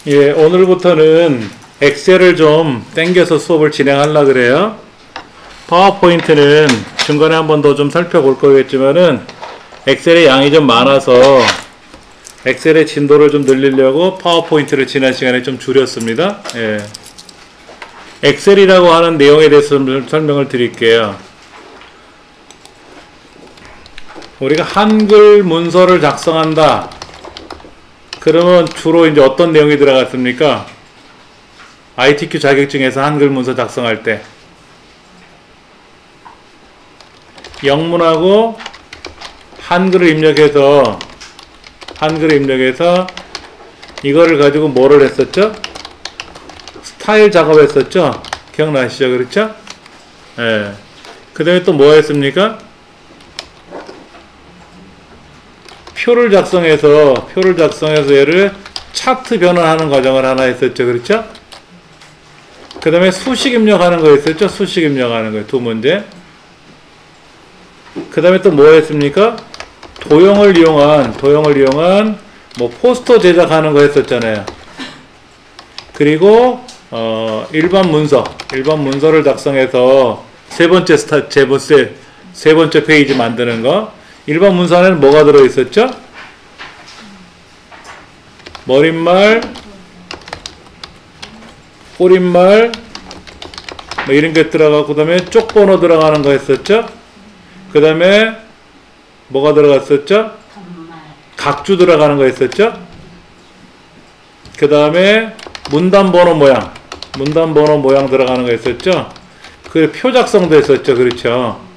예, 오늘부터는 엑셀을 좀 땡겨서 수업을 진행하려고 그래요. 파워포인트는 중간에 한 번 더 좀 살펴볼 거겠지만은 엑셀의 양이 좀 많아서 엑셀의 진도를 좀 늘리려고 파워포인트를 지난 시간에 좀 줄였습니다. 예. 엑셀이라고 하는 내용에 대해서 설명을 드릴게요. 우리가 한글 문서를 작성한다. 그러면 주로 이제 어떤 내용이 들어갔습니까? ITQ 자격증에서 한글 문서 작성할 때 영문하고 한글을 입력해서 이거를 가지고 뭐를 했었죠? 스타일 작업했었죠? 기억나시죠? 그렇죠? 예. 그 다음에 또 뭐 했습니까? 표를 작성해서 얘를 차트 변환하는 과정을 하나 했었죠. 그렇죠? 그 다음에 수식 입력하는 거 했었죠. 수식 입력하는 거 두 문제. 그 다음에 또 뭐 했습니까? 도형을 이용한 뭐 포스터 제작하는 거 했었잖아요. 그리고 일반 문서를 작성해서 세 번째 페이지 만드는 거. 일반 문서 안에는 뭐가 들어있었죠? 머릿말, 꼬릿말, 뭐 이런 게 들어가고, 그 다음에 쪽번호 들어가는 거 했었죠? 그 다음에 뭐가 들어갔었죠? 각주 들어가는 거 했었죠? 그 다음에 문단번호 모양 들어가는 거 했었죠? 그 표 작성도 했었죠. 그렇죠?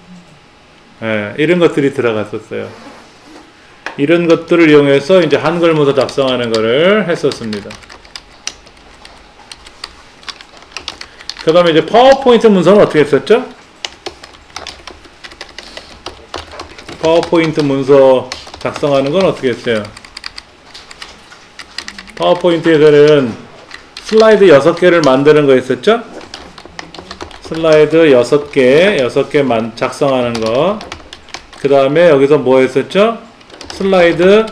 예, 이런 것들이 들어갔었어요. 이런 것들을 이용해서 이제 한글 문서 작성하는 거를 했었습니다. 그 다음에 이제 파워포인트 문서는 어떻게 했었죠? 파워포인트 문서 작성하는 건 어떻게 했어요? 파워포인트에서는 슬라이드 6개를 만드는 거 했었죠? 슬라이드 6개 작성하는 거. 그 다음에 여기서 뭐 했었죠? 슬라이드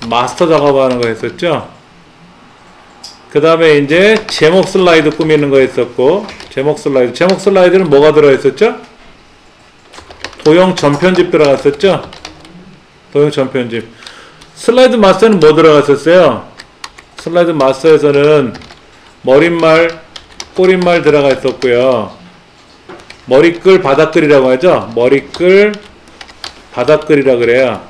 마스터 작업하는 거 했었죠? 그 다음에 이제 제목 슬라이드 꾸미는 거 했었고, 제목 슬라이드는 뭐가 들어있었죠? 도형 전편집 들어갔었죠? 도형 전편집. 슬라이드 마스터는 뭐 들어갔었어요? 슬라이드 마스터에서는 머릿말, 꼬릿말 들어가 있었고요. 머리끌, 바닥글이라고 하죠? 머리끌, 바닥글이라고 그래요.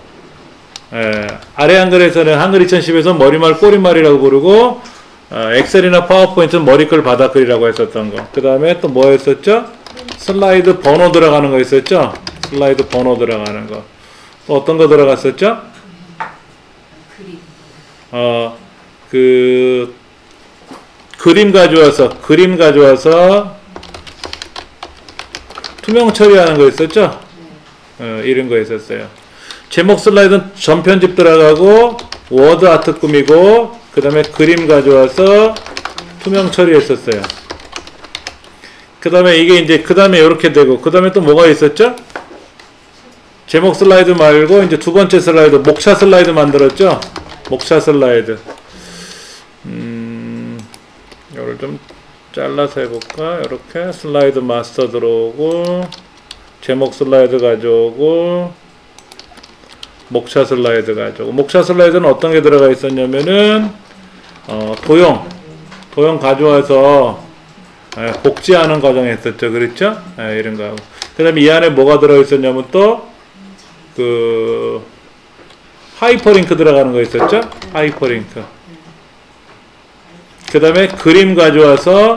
예, 아래 한글에서는 한글 2010에서 머리말, 꼬릿말이라고 부르고, 엑셀이나 파워포인트는 머리끌, 바닥글이라고 했었던 거. 그 다음에 또 뭐 했었죠? 슬라이드 번호 들어가는 거 있었죠? 슬라이드 번호 들어가는 거. 또 어떤 거 들어갔었죠? 그림 가져와서 투명 처리하는 거 있었죠? 이런 거 있었어요. 제목 슬라이드는 전편집 들어가고 워드 아트 꾸미고 그 다음에 그림 가져와서 투명 처리했었어요. 그 다음에 이게 이제 그 다음에 이렇게 되고 그 다음에 또 뭐가 있었죠? 제목 슬라이드 말고 이제 두 번째 슬라이드 목차 슬라이드 만들었죠? 목차 슬라이드. 이걸 좀 잘라서 해볼까? 이렇게 슬라이드 마스터 들어오고 제목 슬라이드 가져오고 목차 슬라이드 가져오고. 목차 슬라이드는 어떤 게 들어가 있었냐면은 도형 가져와서 복제하는 과정에 했었죠. 그렇죠? 이런 거 하고. 그 다음에 이 안에 뭐가 들어있었냐면 또 하이퍼링크 들어가는 거 있었죠? 하이퍼링크. 그 다음에 그림 가져와서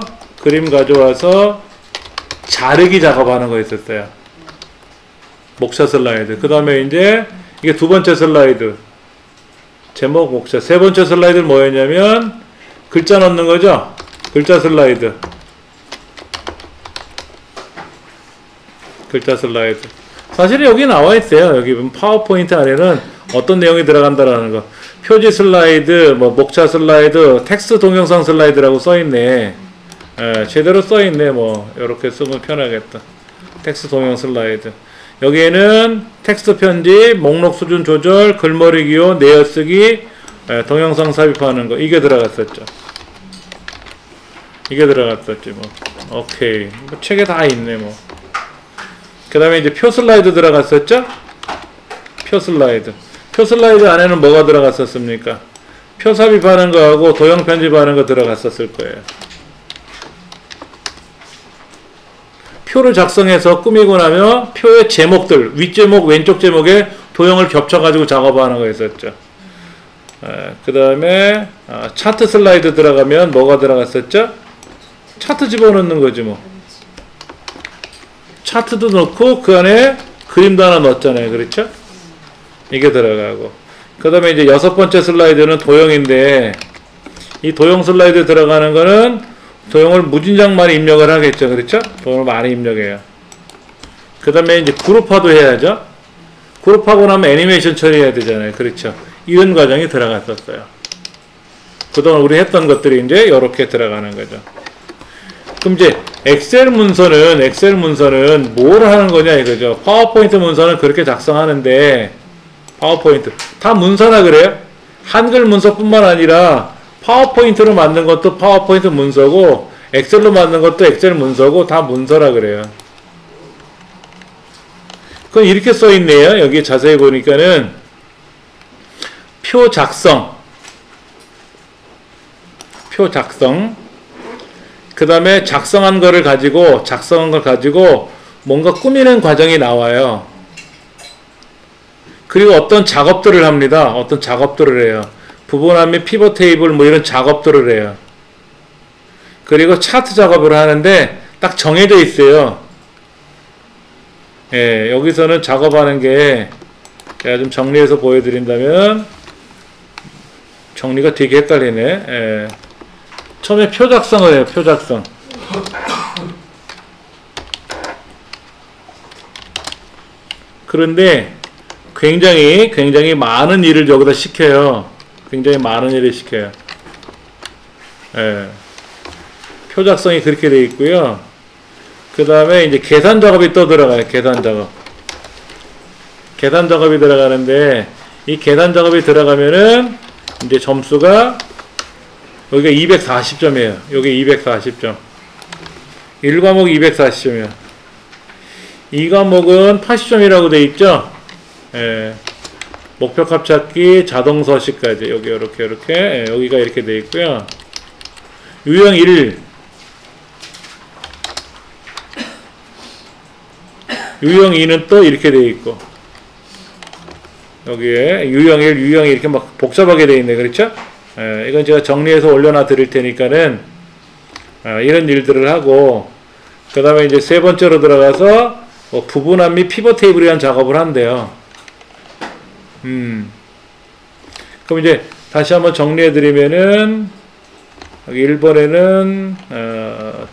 자르기 작업하는 거 있었어요. 목차 슬라이드. 그 다음에 이제 이게 두 번째 슬라이드. 제목, 목차. 세 번째 슬라이드는 뭐였냐면 글자 넣는 거죠? 글자 슬라이드. 사실 여기 나와 있어요. 여기 파워포인트 안에는 어떤 내용이 들어간다라는 거. 표지 슬라이드, 뭐 목차 슬라이드, 텍스트 동영상 슬라이드라고 써있네. 제대로 써있네. 뭐 이렇게 쓰면 편하겠다. 텍스트 동영 슬라이드. 여기에는 텍스트 편집, 목록 수준 조절, 글머리 기호, 내어쓰기, 동영상 삽입하는 거 이게 들어갔었죠. 이게 들어갔었지 뭐. 오케이. 뭐 책에 다 있네 뭐. 그 다음에 이제 표 슬라이드 들어갔었죠? 표 슬라이드. 표 슬라이드 안에는 뭐가 들어갔었습니까? 표 삽입하는 거하고 도형 편집하는 거 들어갔었을 거예요. 표를 작성해서 꾸미고 나면 표의 제목들, 윗제목, 왼쪽 제목에 도형을 겹쳐가지고 작업하는 거 있었죠. 그 다음에 차트 슬라이드 들어가면 뭐가 들어갔었죠? 차트 집어넣는 거지 뭐. 차트도 넣고 그 안에 그림도 하나 넣었잖아요. 그렇죠? 이게 들어가고. 그 다음에 이제 6번째 슬라이드는 도형인데, 이 도형 슬라이드 들어가는 거는 도형을 무진장 많이 입력을 하겠죠. 그렇죠? 도형을 많이 입력해요. 그 다음에 이제 그룹화도 해야죠. 그룹하고 나면 애니메이션 처리해야 되잖아요. 그렇죠? 이런 과정이 들어갔었어요. 그동안 우리 했던 것들이 이제 이렇게 들어가는 거죠. 그럼 이제 엑셀 문서는 뭘 하는 거냐 이거죠. 파워포인트 문서는 그렇게 작성하는데, 파워포인트 다 문서나 그래요? 한글 문서뿐만 아니라 파워포인트로 만든 것도 파워포인트 문서고, 엑셀로 만든 것도 엑셀 문서고, 다 문서라 그래요. 그건 이렇게 써 있네요. 여기 자세히 보니까는 표 작성, 그 다음에 작성한 걸 가지고 뭔가 꾸미는 과정이 나와요. 그리고 어떤 작업들을 합니다. 어떤 작업들을 해요. 부분함 및 피벗 테이블 뭐 이런 작업들을 해요. 그리고 차트 작업을 하는데 딱 정해져 있어요. 예, 여기서는 작업하는 게 제가 좀 정리해서 보여드린다면 정리가 되게 헷갈리네. 예. 처음에 표 작성을 해요. 표 작성. 그런데 굉장히 많은 일을 여기다 시켜요. 굉장히 많은 일을 시켜요. 예. 표 작성이 그렇게 되어 있고요. 그 다음에 이제 계산 작업이 또 들어가요. 계산 작업이 들어가는데, 이 계산 작업이 들어가면은 이제 점수가 여기가 240점이에요. 여기 240점. 1과목 240점이에요. 2과목은 80점이라고 돼 있죠. 예. 목표값 찾기, 자동 서식까지 여기 이렇게 예, 여기가 이렇게 돼 있고요. 유형 1, 유형 2는 또 이렇게 돼 있고, 여기에 유형 1, 유형 2 이렇게 막 복잡하게 돼 있네. 그렇죠? 예, 이건 제가 정리해서 올려놔 드릴 테니까는 이런 일들을 하고, 그 다음에 이제 세 번째로 들어가서 부분함 및 피벗 테이블에 대한 작업을 한대요. 그럼 이제 다시 한번 정리해 드리면은, 여기 1번에는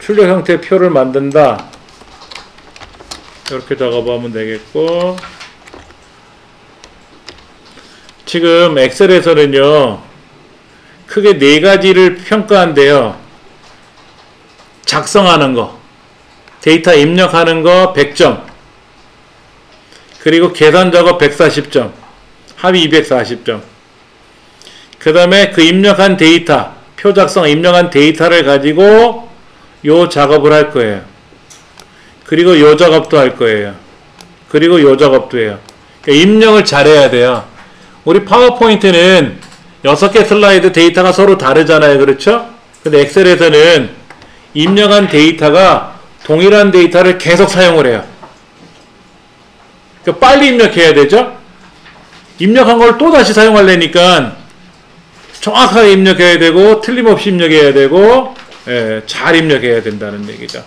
출력 형태의 표를 만든다. 이렇게 작업하면 되겠고, 지금 엑셀에서는요 크게 4가지를 평가한대요. 작성하는 거, 데이터 입력하는 거 100점, 그리고 계산 작업 140점, 합의 240점. 그 다음에 그 입력한 데이터, 표 작성 입력한 데이터를 가지고 요 작업을 할 거예요. 그리고 요 작업도 할 거예요. 그리고 요 작업도 해요. 그러니까 입력을 잘해야 돼요. 우리 파워포인트는 6개 슬라이드 데이터가 서로 다르잖아요. 그렇죠? 근데 엑셀에서는 입력한 데이터가 동일한 데이터를 계속 사용을 해요. 그러니까 빨리 입력해야 되죠? 입력한 걸 또 다시 사용하려니까 정확하게 입력해야 되고, 틀림없이 입력해야 되고, 예, 잘 입력해야 된다는 얘기죠.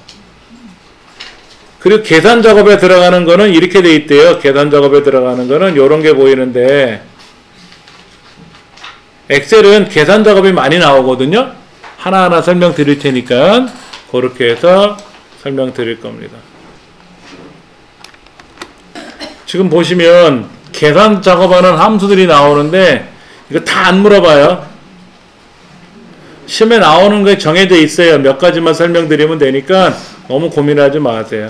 그리고 계산 작업에 들어가는 거는 이렇게 돼 있대요. 계산 작업에 들어가는 거는 요런 게 보이는데, 엑셀은 계산 작업이 많이 나오거든요. 하나하나 설명 드릴 테니까 그렇게 해서 설명 드릴 겁니다. 지금 보시면 계산 작업하는 함수들이 나오는데 이거 다 안 물어봐요. 시험에 나오는 게 정해져 있어요. 몇 가지만 설명드리면 되니까 너무 고민하지 마세요.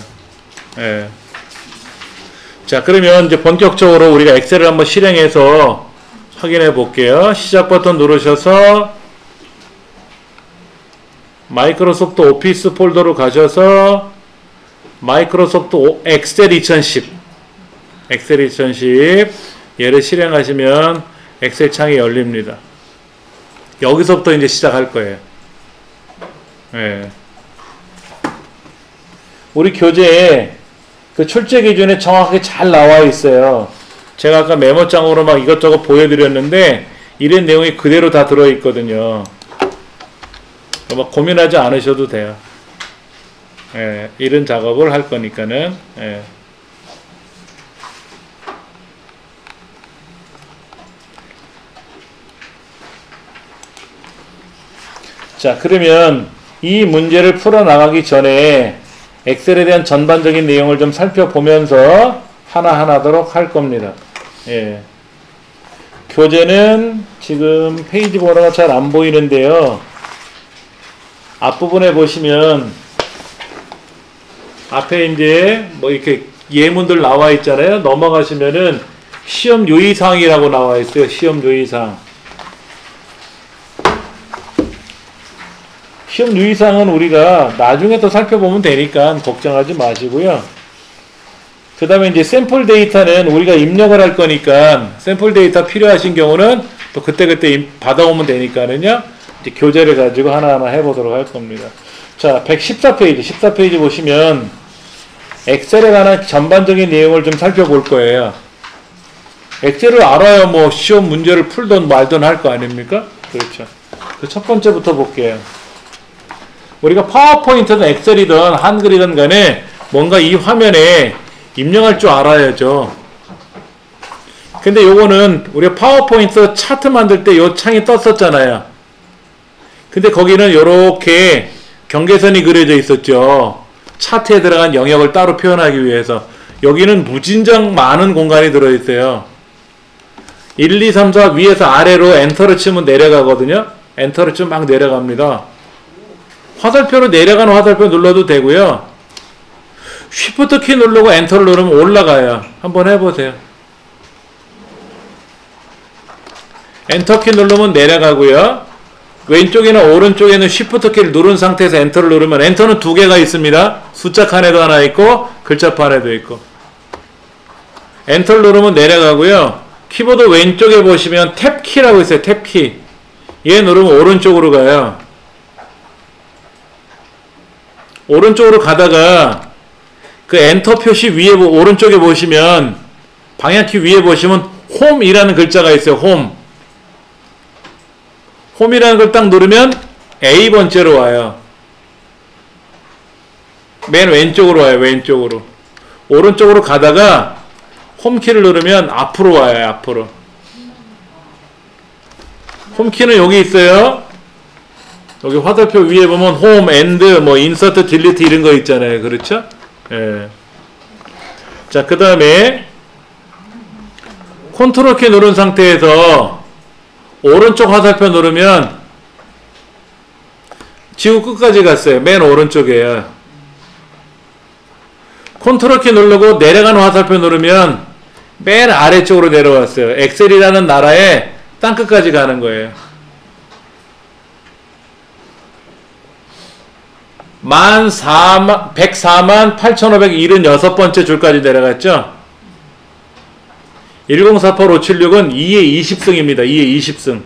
예. 자, 그러면 이제 본격적으로 우리가 엑셀을 한번 실행해서 확인해 볼게요. 시작 버튼 누르셔서 마이크로소프트 오피스 폴더로 가셔서 마이크로소프트 엑셀 2010 얘를 실행하시면 엑셀 창이 열립니다. 여기서부터 이제 시작할 거예요. 예. 우리 교재에 그 출제 기준에 정확하게 잘 나와 있어요. 제가 아까 메모장으로 막 이것저것 보여드렸는데 이런 내용이 그대로 다 들어있거든요. 막 고민하지 않으셔도 돼요. 예, 이런 작업을 할 거니까는. 예. 자, 그러면 이 문제를 풀어나가기 전에 엑셀에 대한 전반적인 내용을 좀 살펴보면서 하나하나도록 할 겁니다. 예. 교재는 지금 페이지 번호가 잘 안 보이는데요. 앞부분에 보시면 앞에 이제 뭐 이렇게 예문들 나와 있잖아요. 넘어가시면은 시험 유의사항이라고 나와 있어요. 시험 유의사항. 시험 유의사항은 우리가 나중에 또 살펴보면 되니까 걱정하지 마시고요. 그 다음에 이제 샘플 데이터는 우리가 입력을 할 거니까 샘플 데이터 필요하신 경우는 또 그때그때 받아오면 되니까는요. 이제 교재를 가지고 하나하나 해보도록 할 겁니다. 자, 114페이지, 14페이지 보시면 엑셀에 관한 전반적인 내용을 좀 살펴볼 거예요. 엑셀을 알아야 뭐 시험 문제를 풀든 말든 할 거 아닙니까? 그렇죠. 그 첫 번째부터 볼게요. 우리가 파워포인트든 엑셀이든 한글이든 간에 뭔가 이 화면에 입력할 줄 알아야죠. 근데 요거는 우리가 파워포인트 차트 만들 때 요 창이 떴었잖아요. 근데 거기는 요렇게 경계선이 그려져 있었죠. 차트에 들어간 영역을 따로 표현하기 위해서. 여기는 무진장 많은 공간이 들어있어요. 1, 2, 3, 4 위에서 아래로 엔터를 치면 내려가거든요. 엔터를 치면 막 내려갑니다. 화살표로 내려가는 화살표 눌러도 되고요. 쉬프트 키 누르고 엔터를 누르면 올라가요. 한번 해보세요. 엔터 키 누르면 내려가고요. 왼쪽이나 오른쪽에는 쉬프트 키를 누른 상태에서 엔터를 누르면 엔터는 두 개가 있습니다. 숫자 칸에도 하나 있고 글자판에도 있고. 엔터를 누르면 내려가고요. 키보드 왼쪽에 보시면 탭 키라고 있어요. 탭 키. 얘 누르면 오른쪽으로 가요. 오른쪽으로 가다가 그 엔터 표시 위에 오른쪽에 보시면 방향키 위에 보시면 홈이라는 글자가 있어요. 홈이라는 걸 딱 누르면 A번째로 와요. 맨 왼쪽으로 와요. 왼쪽으로. 오른쪽으로 가다가 홈키를 누르면 앞으로 와요. 앞으로. 홈키는 여기 있어요. 여기 화살표 위에 보면 홈, 엔드, 뭐 인서트, 딜리트 이런 거 있잖아요. 그렇죠? 예. 자, 그 다음에 컨트롤 키 누른 상태에서 오른쪽 화살표 누르면 지구 끝까지 갔어요. 맨 오른쪽이에요. 컨트롤 키 누르고 내려가는 화살표 누르면 맨 아래쪽으로 내려왔어요. 엑셀이라는 나라의 땅끝까지 가는 거예요. 104만 8,576번째 줄까지 내려갔죠? 1048576은 2의 20승입니다. 2의 20승.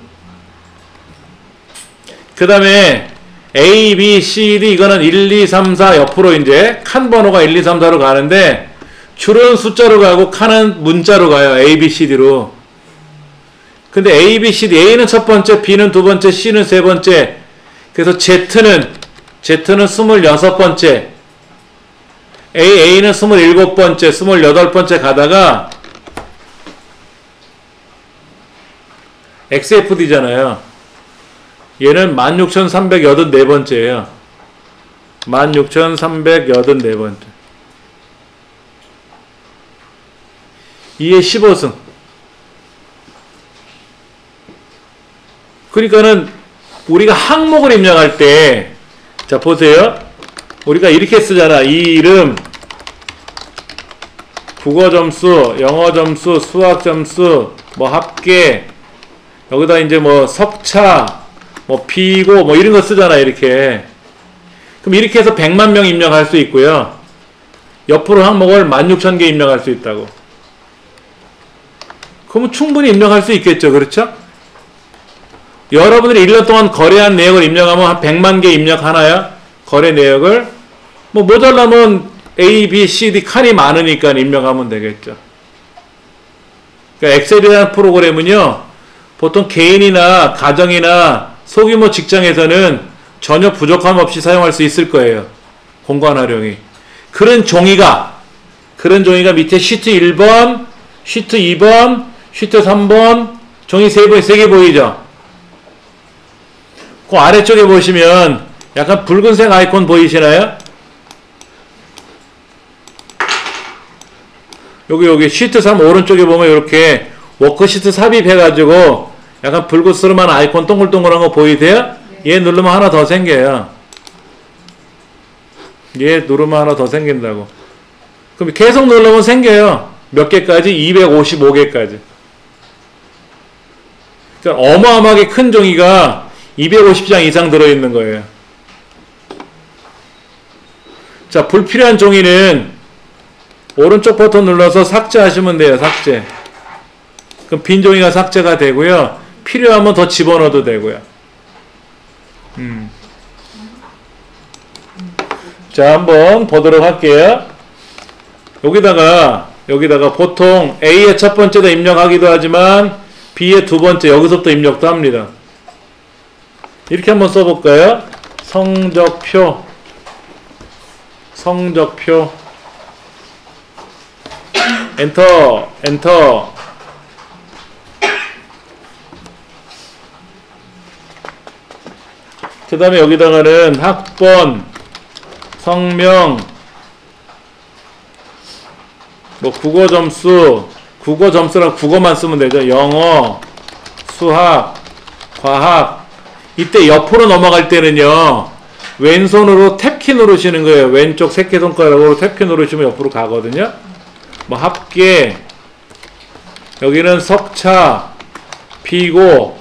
그 다음에 A, B, C, D 이거는 1, 2, 3, 4 옆으로 이제 칸 번호가 1, 2, 3, 4로 가는데 줄은 숫자로 가고 칸은 문자로 가요. A, B, C, D로. 근데 A, B, C, D A는 첫 번째, B는 두 번째, C는 세 번째. 그래서 Z는 26번째, A는 27번째, 28번째 가다가 XFD잖아요. 얘는 16,384번째예요. 16,384번째. 2의 15승. 그러니까는 우리가 항목을 입력할 때 자, 보세요. 우리가 이렇게 쓰잖아. 이 이름, 국어 점수, 영어 점수, 수학 점수, 뭐 합계, 여기다 이제 뭐 석차, 뭐 비고, 뭐 이런 거 쓰잖아. 이렇게. 그럼 이렇게 해서 100만 명 입력할 수 있고요. 옆으로 항목을 16,000개 입력할 수 있다고. 그러면 충분히 입력할 수 있겠죠. 그렇죠? 여러분들이 1년 동안 거래한 내역을 입력하면 한 100만 개 입력하나요? 거래 내역을? 뭐 모자라면 A, B, C, D 칸이 많으니까 입력하면 되겠죠. 그러니까 엑셀이라는 프로그램은요, 보통 개인이나 가정이나 소규모 직장에서는 전혀 부족함 없이 사용할 수 있을 거예요. 공간 활용이. 그런 종이가 밑에 시트 1번, 시트 2번, 시트 3번, 종이 3개 보이죠? 그 아래쪽에 보시면 약간 붉은색 아이콘 보이시나요? 여기 시트 3 오른쪽에 보면 이렇게 워크시트 삽입해가지고 약간 붉은스름한 아이콘 동글동글한 거 보이세요? 얘 누르면 하나 더 생겨요. 얘 누르면 하나 더 생긴다고. 그럼 계속 누르면 생겨요. 몇 개까지? 255개까지. 그러니까 어마어마하게 큰 종이가 250장 이상 들어있는 거예요. 자, 불필요한 종이는 오른쪽 버튼 눌러서 삭제하시면 돼요. 삭제. 그럼 빈 종이가 삭제가 되고요. 필요하면 더 집어넣어도 되고요. 자, 한번 보도록 할게요. 여기다가 보통 A의 첫 번째도 입력하기도 하지만 B의 두 번째, 여기서부터 입력도 합니다. 이렇게 한번 써볼까요? 성적표 엔터 그 다음에 여기다가는 학번, 성명, 뭐 국어 점수랑 국어만 쓰면 되죠. 영어, 수학, 과학. 이때 옆으로 넘어갈 때는요, 왼손으로 탭키 누르시는 거예요. 왼쪽 새끼손가락으로 탭키 누르시면 옆으로 가거든요. 뭐 합계, 여기는 석차, 비고,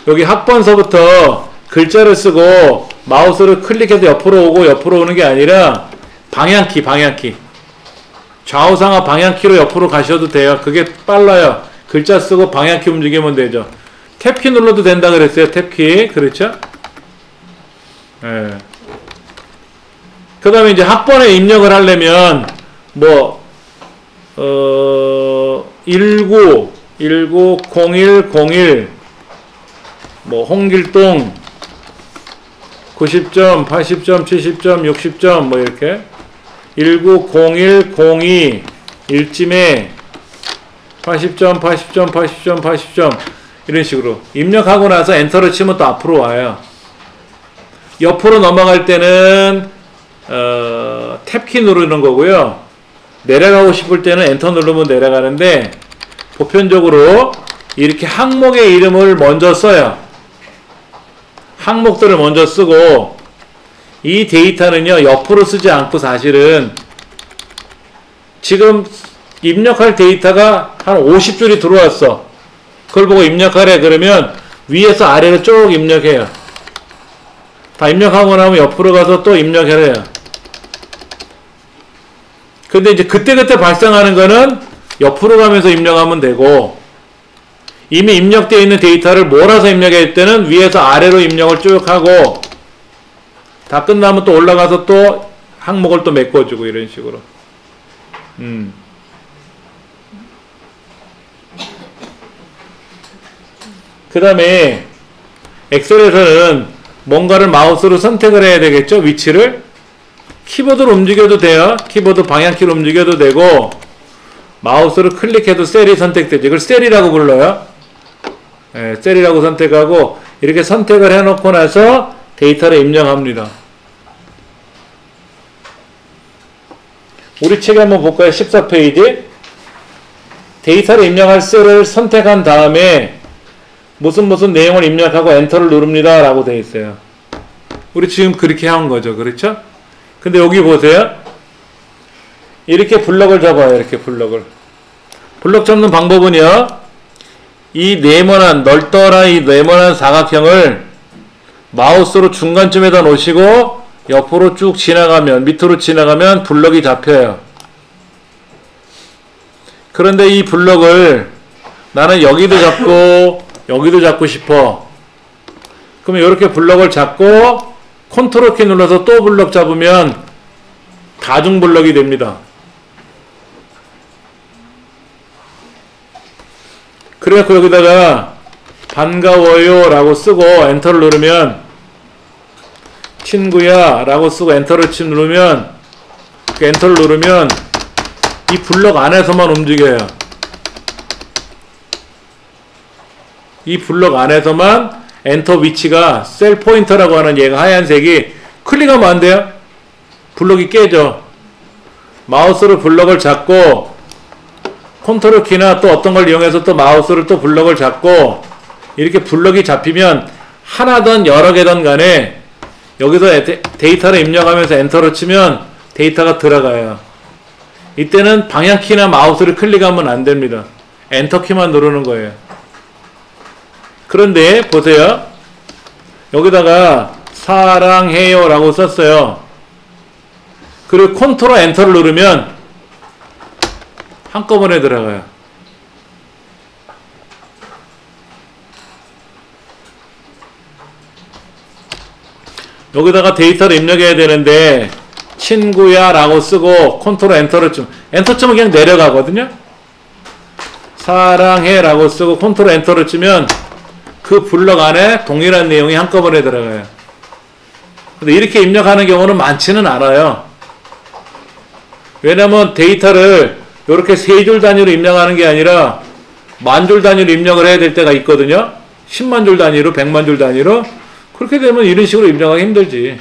여기 학번서부터 글자를 쓰고 마우스를 클릭해서 옆으로 오는 게 아니라 방향키 좌우상하 방향키로 옆으로 가셔도 돼요. 그게 빨라요. 글자 쓰고 방향키 움직이면 되죠. 탭키 눌러도 된다 그랬어요. 탭키. 그렇죠? 예. 그 다음에 이제 학번에 입력을 하려면 뭐 19, 01, 01 뭐 홍길동 90점, 80점, 70점, 60점 뭐 이렇게 19, 01, 02 일찜에 80점, 80점, 80점, 80점 이런 식으로 입력하고 나서 엔터를 치면 또 앞으로 와요. 옆으로 넘어갈 때는 탭키 누르는 거고요. 내려가고 싶을 때는 엔터 누르면 내려가는데 보편적으로 이렇게 항목의 이름을 먼저 써요. 항목들을 먼저 쓰고 이 데이터는요 옆으로 쓰지 않고 사실은 지금 입력할 데이터가 한 50줄이 들어왔어. 그걸 보고 입력하래 그러면 위에서 아래로 쭉 입력해요. 다 입력하고 나면 옆으로 가서 또 입력해래요. 근데 이제 그때그때 발생하는 거는 옆으로 가면서 입력하면 되고 이미 입력되어 있는 데이터를 몰아서 입력할 때는 위에서 아래로 입력을 쭉 하고 다 끝나면 또 올라가서 또 항목을 또 메꿔주고 이런 식으로. 그 다음에 엑셀에서는 뭔가를 마우스로 선택을 해야 되겠죠. 위치를. 키보드로 움직여도 돼요. 키보드 방향키로 움직여도 되고 마우스를 클릭해도 셀이 선택되죠. 이걸 셀이라고 불러요. 네, 셀이라고 선택하고 이렇게 선택을 해놓고 나서 데이터를 입력합니다. 우리 책에 한번 볼까요? 14페이지. 데이터를 입력할 셀을 선택한 다음에 무슨 내용을 입력하고 엔터를 누릅니다 라고 되어 있어요. 우리 지금 그렇게 한 거죠. 그렇죠? 근데 여기 보세요. 이렇게 블럭을 잡아요. 이렇게 블럭 잡는 방법은요. 이 네모난 널떠란 이 네모난 사각형을 마우스로 중간쯤에다 놓으시고 옆으로 쭉 지나가면 밑으로 지나가면 블럭이 잡혀요. 그런데 이 블럭을 나는 여기도 잡고 여기도 잡고 싶어. 그러면 이렇게 블럭을 잡고 컨트롤 키 눌러서 또 블럭 잡으면 다중 블럭이 됩니다. 그래서 여기다가 반가워요 라고 쓰고 엔터를 누르면 친구야 라고 쓰고 엔터를 누르면 엔터를 누르면 이 블럭 안에서만 움직여요. 이 블럭 안에서만 엔터 위치가 셀 포인터라고 하는 얘가 하얀색이 클릭하면 안 돼요. 블럭이 깨져. 마우스로 블럭을 잡고 컨트롤 키나 또 어떤 걸 이용해서 또 마우스를 또 블럭을 잡고 이렇게 블럭이 잡히면 하나든 여러 개든 간에 여기서 데이터를 입력하면서 엔터를 치면 데이터가 들어가요. 이때는 방향키나 마우스를 클릭하면 안 됩니다. 엔터 키만 누르는 거예요. 그런데 보세요. 여기다가 사랑해요 라고 썼어요. 그리고 컨트롤 엔터를 누르면 한꺼번에 들어가요. 여기다가 데이터를 입력해야 되는데 친구야 라고 쓰고 컨트롤 엔터를 좀 엔터 치면 그냥 내려가거든요. 사랑해 라고 쓰고 컨트롤 엔터를 치면 그 블럭 안에 동일한 내용이 한꺼번에 들어가요. 근데 이렇게 입력하는 경우는 많지는 않아요. 왜냐면 데이터를 이렇게 세 줄 단위로 입력하는 게 아니라 만 줄 단위로 입력을 해야 될 때가 있거든요. 10만 줄 단위로 100만 줄 단위로. 그렇게 되면 이런 식으로 입력하기 힘들지.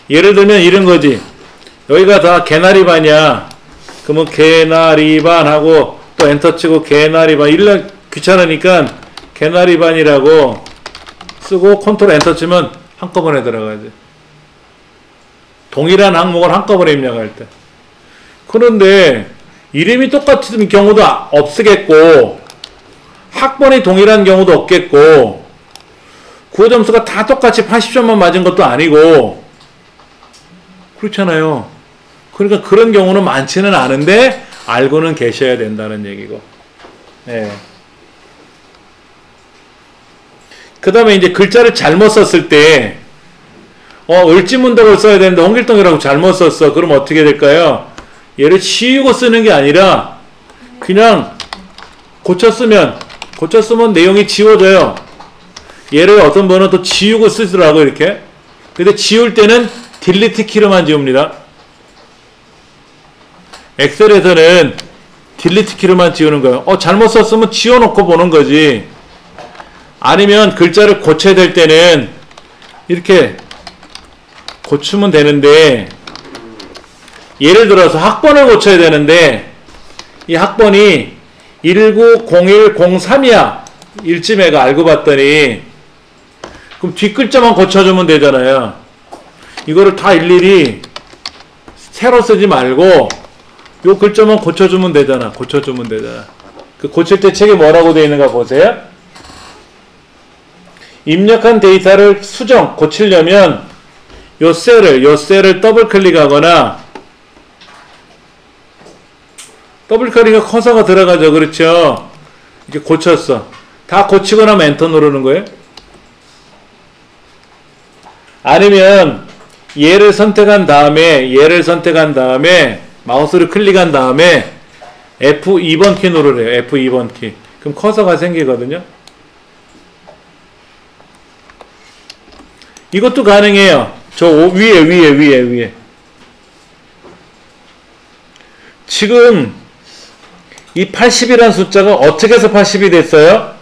예를 들면 이런 거지. 여기가 다 개나리반이야. 그러면 개나리반 하고 또 엔터 치고 개나리반 이러려 귀찮으니까 개나리반이라고 쓰고 컨트롤 엔터 치면 한꺼번에 들어가야지. 동일한 항목을 한꺼번에 입력할 때. 그런데 이름이 똑같은 경우도 없겠고 학번이 동일한 경우도 없겠고 구호점수가 다 똑같이 80점만 맞은 것도 아니고 그렇잖아요. 그러니까 그런 경우는 많지는 않은데 알고는 계셔야 된다는 얘기고. 예. 그 다음에 이제 글자를 잘못 썼을 때 을지문덕을 써야 되는데 홍길동이라고 잘못 썼어. 그럼 어떻게 될까요? 얘를 지우고 쓰는 게 아니라 그냥 고쳐 쓰면 내용이 지워져요. 얘를 어떤 분은 또 지우고 쓰더라고 이렇게. 근데 지울 때는 딜리트 키로만 지웁니다. 엑셀에서는 딜리트 키로만 지우는 거예요. 잘못 썼으면 지워놓고 보는 거지. 아니면 글자를 고쳐야 될 때는 이렇게 고치면 되는데 예를 들어서 학번을 고쳐야 되는데 이 학번이 190103이야. 일지매가 알고 봤더니 그럼 뒷글자만 고쳐주면 되잖아요. 이거를 다 일일이 새로 쓰지 말고 요 글자만 고쳐주면 되잖아. 그 고칠 때 책에 뭐라고 되어 있는가 보세요. 입력한 데이터를 고치려면 요 셀을 더블 클릭하거나 더블 클릭하면 커서가 들어가죠. 그렇죠? 이제 고쳤어. 다 고치고 나면 엔터 누르는 거예요. 아니면 얘를 선택한 다음에 마우스를 클릭한 다음에 F2번 키 누르래요. F2번 키. 그럼 커서가 생기거든요. 이것도 가능해요. 저 위에. 지금 이 80이라는 숫자가 어떻게 해서 80이 됐어요?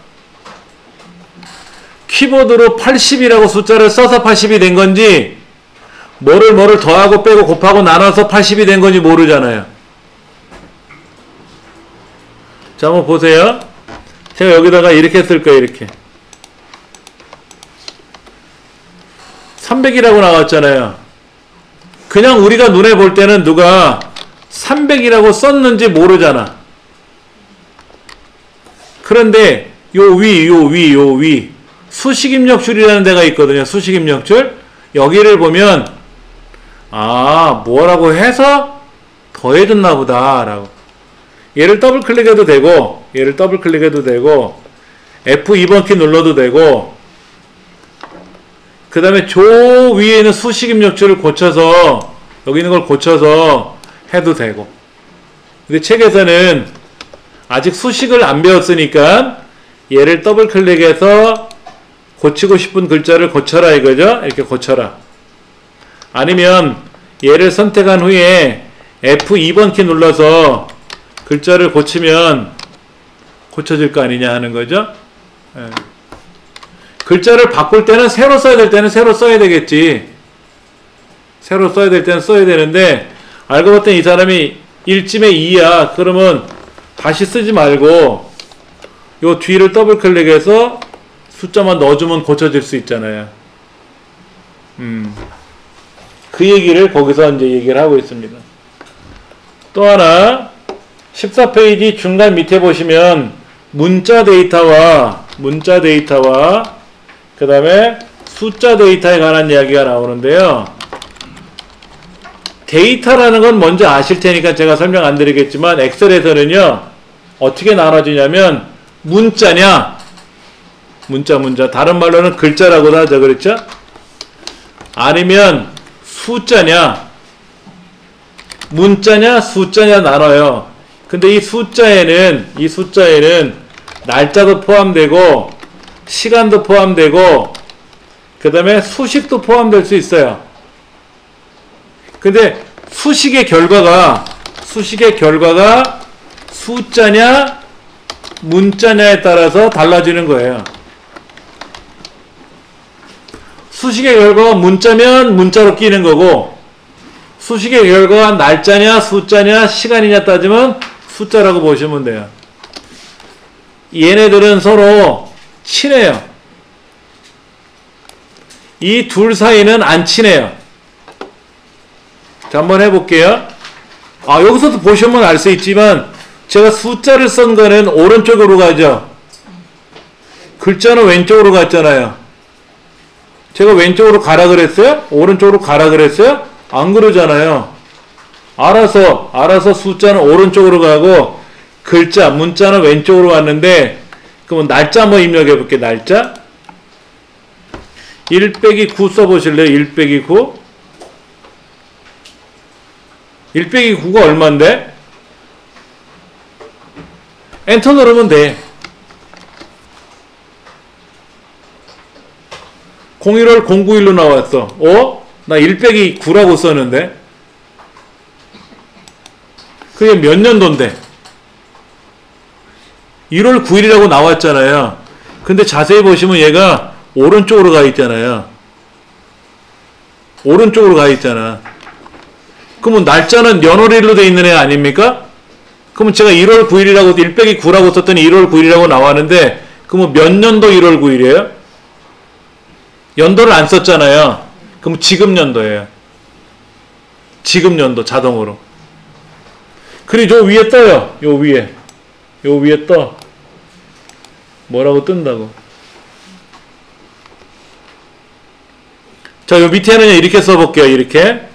키보드로 80이라고 숫자를 써서 80이 된 건지 뭐를 더하고 빼고 곱하고 나눠서 80이 된 건지 모르잖아요. 자, 한번 보세요. 제가 여기다가 이렇게 쓸 거예요. 이렇게 300이라고 나왔잖아요. 그냥 우리가 눈에 볼 때는 누가 300이라고 썼는지 모르잖아. 그런데 요 위 수식 입력줄이라는 데가 있거든요. 수식 입력줄. 여기를 보면 아 뭐라고 해서 더해줬나 보다 라고. 얘를 더블 클릭해도 되고 얘를 더블 클릭해도 되고 F2번 키 눌러도 되고 그 다음에 저 위에 있는 수식 입력줄을 고쳐서 여기 있는 걸 고쳐서 해도 되고. 근데 책에서는 아직 수식을 안 배웠으니까 얘를 더블 클릭해서 고치고 싶은 글자를 고쳐라 이거죠. 이렇게 고쳐라. 아니면 얘를 선택한 후에 F2번 키 눌러서 글자를 고치면 고쳐질 거 아니냐 하는 거죠. 예. 글자를 바꿀 때는 새로 써야 될 때는 새로 써야 되겠지. 새로 써야 될 때는 써야 되는데 알고 봤더니 이 사람이 1쯤에 2야. 그러면 다시 쓰지 말고 요 뒤를 더블 클릭해서 숫자만 넣어주면 고쳐질 수 있잖아요. 그 얘기를 거기서 이제 얘기를 하고 있습니다. 또 하나 14페이지 중간 밑에 보시면 문자 데이터와 그 다음에 숫자 데이터에 관한 이야기가 나오는데요. 데이터라는 건 먼저 아실 테니까 제가 설명 안 드리겠지만 엑셀에서는요 어떻게 나눠지냐면 문자냐 문자 다른 말로는 글자라고도 하죠. 그렇죠? 아니면 숫자냐 문자냐 숫자냐 나눠요. 근데 이 숫자에는 날짜도 포함되고 시간도 포함되고 그 다음에 수식도 포함될 수 있어요. 근데 수식의 결과가 숫자냐 문자냐에 따라서 달라지는 거예요. 수식의 결과가 문자면 문자로 끼는 거고 수식의 결과가 날짜냐 숫자냐 시간이냐 따지면 숫자라고 보시면 돼요. 얘네들은 서로 친해요. 이 둘 사이는 안 친해요. 자, 한번 해볼게요. 여기서도 보시면 알 수 있지만 제가 숫자를 쓴 거는 오른쪽으로 가죠. 글자는 왼쪽으로 갔잖아요. 제가 왼쪽으로 가라 그랬어요? 오른쪽으로 가라 그랬어요? 안 그러잖아요. 알아서 숫자는 오른쪽으로 가고 글자, 문자는 왼쪽으로 왔는데 그러면 날짜 한번 입력해 볼게요. 날짜 1-9 써보실래요? 1-9 1-9가 얼만데? 엔터 누르면 돼. 01월 091로 나왔어. 나 1-9라고 썼는데? 그게 몇 년도인데? 1월 9일이라고 나왔잖아요. 근데 자세히 보시면 얘가 오른쪽으로 가 있잖아요. 오른쪽으로 가 있잖아. 그러면 날짜는 연월일로 돼 있는 애 아닙니까? 그러면 제가 1월 9일이라고 1-9라고 썼더니 1월 9일이라고 나왔는데 그러면 몇 년도 1월 9일이에요? 연도를 안 썼잖아요. 그럼 지금 연도예요. 지금 연도 자동으로. 그리고 저 위에 떠요. 요 위에 떠. 뭐라고 뜬다고. 자, 요 밑에는 이렇게 써볼게요. 이렇게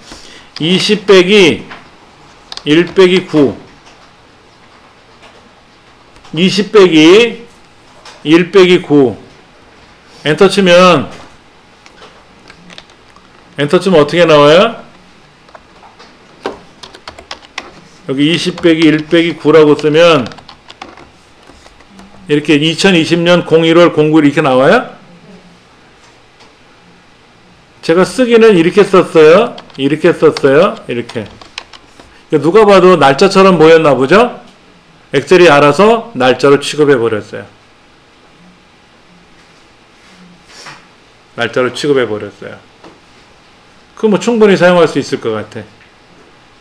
20 빼기 1 빼기 9 20 빼기 1 빼기 9 엔터 치면 어떻게 나와요? 여기 20 빼기 1 빼기 9라고 쓰면 이렇게 2020년 01월 09일 이렇게 나와요? 제가 쓰기는 이렇게 썼어요. 이렇게. 누가 봐도 날짜처럼 보였나 보죠? 엑셀이 알아서 날짜로 취급해 버렸어요. 그럼 뭐 충분히 사용할 수 있을 것 같아.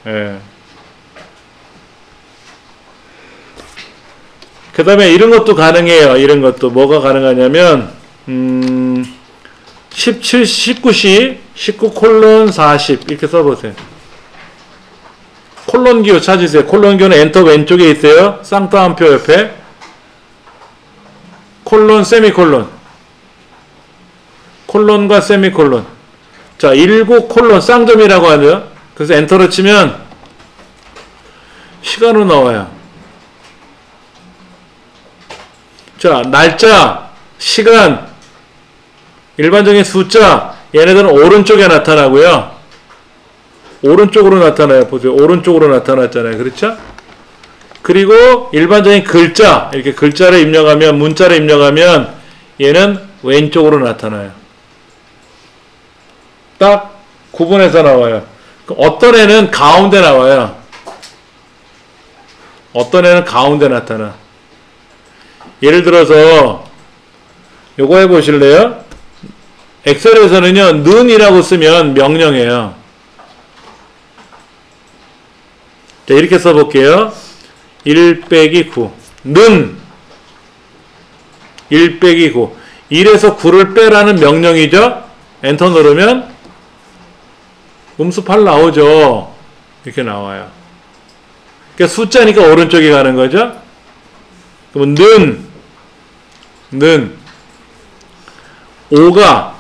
예. 그 다음에 이런 것도 가능해요. 이런 것도. 뭐가 가능하냐면, 19시, 19:40 이렇게 써보세요. 콜론 기호 찾으세요. 콜론 기호는 엔터 왼쪽에 있어요. 쌍따옴표 옆에. 콜론, 세미콜론. 콜론과 세미콜론. 자, 19 콜론, 쌍점이라고 하죠. 그래서 엔터를 치면 시간으로 나와요. 자, 날짜, 시간, 일반적인 숫자, 얘네들은 오른쪽에 나타나고요. 오른쪽으로 나타나요. 보세요. 오른쪽으로 나타났잖아요. 그렇죠? 그리고 일반적인 글자, 이렇게 글자를 입력하면, 문자를 입력하면 얘는 왼쪽으로 나타나요. 딱 구분해서 나와요. 어떤 애는 가운데 나와요. 어떤 애는 가운데 나타나. 예를 들어서 요거 해보실래요? 엑셀에서는요, 는이라고 쓰면 명령이에요. 자, 이렇게 써볼게요. 1 빼기 9. 는 1 빼기 9. 1에서 9를 빼라는 명령이죠? 엔터 누르면 음수 8 나오죠? 이렇게 나와요. 그러니까 숫자니까 오른쪽에 가는 거죠? 그러면 는 5가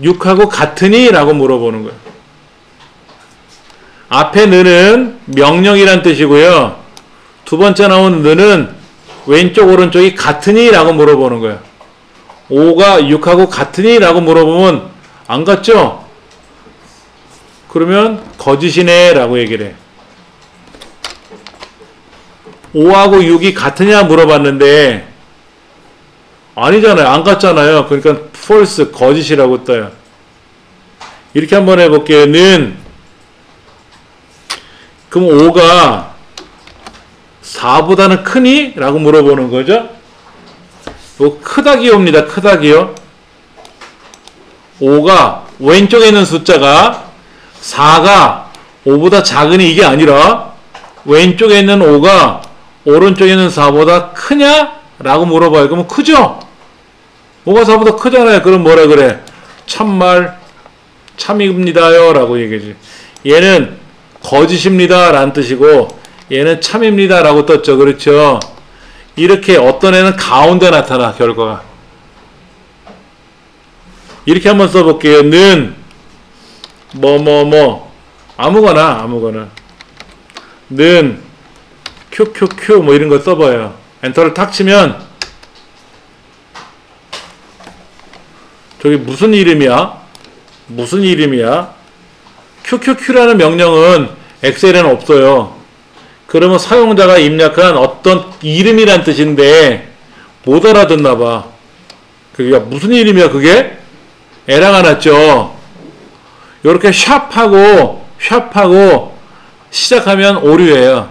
6하고 같으니? 라고 물어보는 거예요. 앞에 는은 명령이란 뜻이고요. 두 번째 나온 는은 왼쪽 오른쪽이 같으니? 라고 물어보는 거예요. 5가 6하고 같으니? 라고 물어보면 안 같죠? 그러면 거짓이네 라고 얘기를 해. 5하고 6이 같으냐 물어봤는데 아니잖아요. 안 같잖아요. 그러니까 false, 거짓이라고 떠요. 이렇게 한번 해볼게요. 는 그럼 5가 4보다는 크니? 라고 물어보는 거죠. 크다기요입니다. 크다기요. 5가 왼쪽에 있는 숫자가 4가 5보다 작으니 이게 아니라 왼쪽에 있는 5가 오른쪽에 있는 4보다 크냐? 라고 물어봐요. 그러면 크죠? 5가 4보다 크잖아요. 그럼 뭐라 그래? 참말, 참입니다요. 라고 얘기하지. 얘는 거짓입니다. 라는 뜻이고 얘는 참입니다. 라고 떴죠. 그렇죠? 이렇게 어떤 애는 가운데 나타나, 결과가. 이렇게 한번 써볼게요. 는 아무거나 는 qq 뭐 이런 거 써봐요. 엔터를 탁 치면 저기 무슨 이름이야? qq라는 명령은 엑셀에는 없어요. 그러면 사용자가 입력한 어떤 이름이란 뜻인데 못 알아듣나 봐. 그게 무슨 이름이야 그게? 에러가 났죠. 요렇게 샵하고 시작하면 오류예요.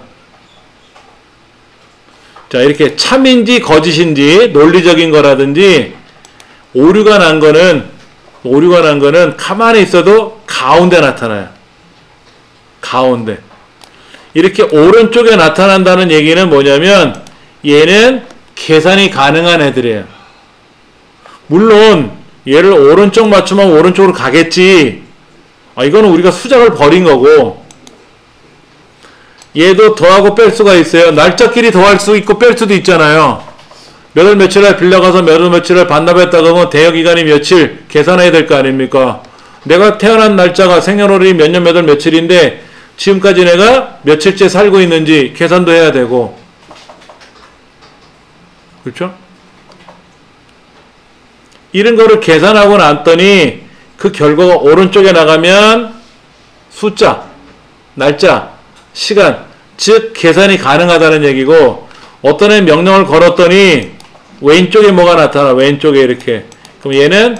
자, 이렇게 참인지 거짓인지 논리적인 거라든지 오류가 난 거는 가만히 있어도 가운데 나타나요. 가운데. 이렇게 오른쪽에 나타난다는 얘기는 뭐냐면 얘는 계산이 가능한 애들이에요. 물론 얘를 오른쪽 맞추면 오른쪽으로 가겠지. 이거는 우리가 수작을 벌인 거고, 얘도 더하고 뺄 수가 있어요. 날짜끼리 더할 수 있고 뺄 수도 있잖아요. 몇 월 며칠날 빌려가서 몇 월 며칠날 반납했다고 하면 대여기간이 며칠 계산해야 될 거 아닙니까? 내가 태어난 날짜가 생년월일이 몇 년 몇 월 며칠인데 지금까지 내가 며칠째 살고 있는지 계산도 해야 되고, 그렇죠? 이런 거를 계산하고 났더니 그 결과가 오른쪽에 나가면 숫자, 날짜, 시간, 즉 계산이 가능하다는 얘기고, 어떤 애 명령을 걸었더니 왼쪽에 뭐가 나타나. 왼쪽에 이렇게. 그럼 얘는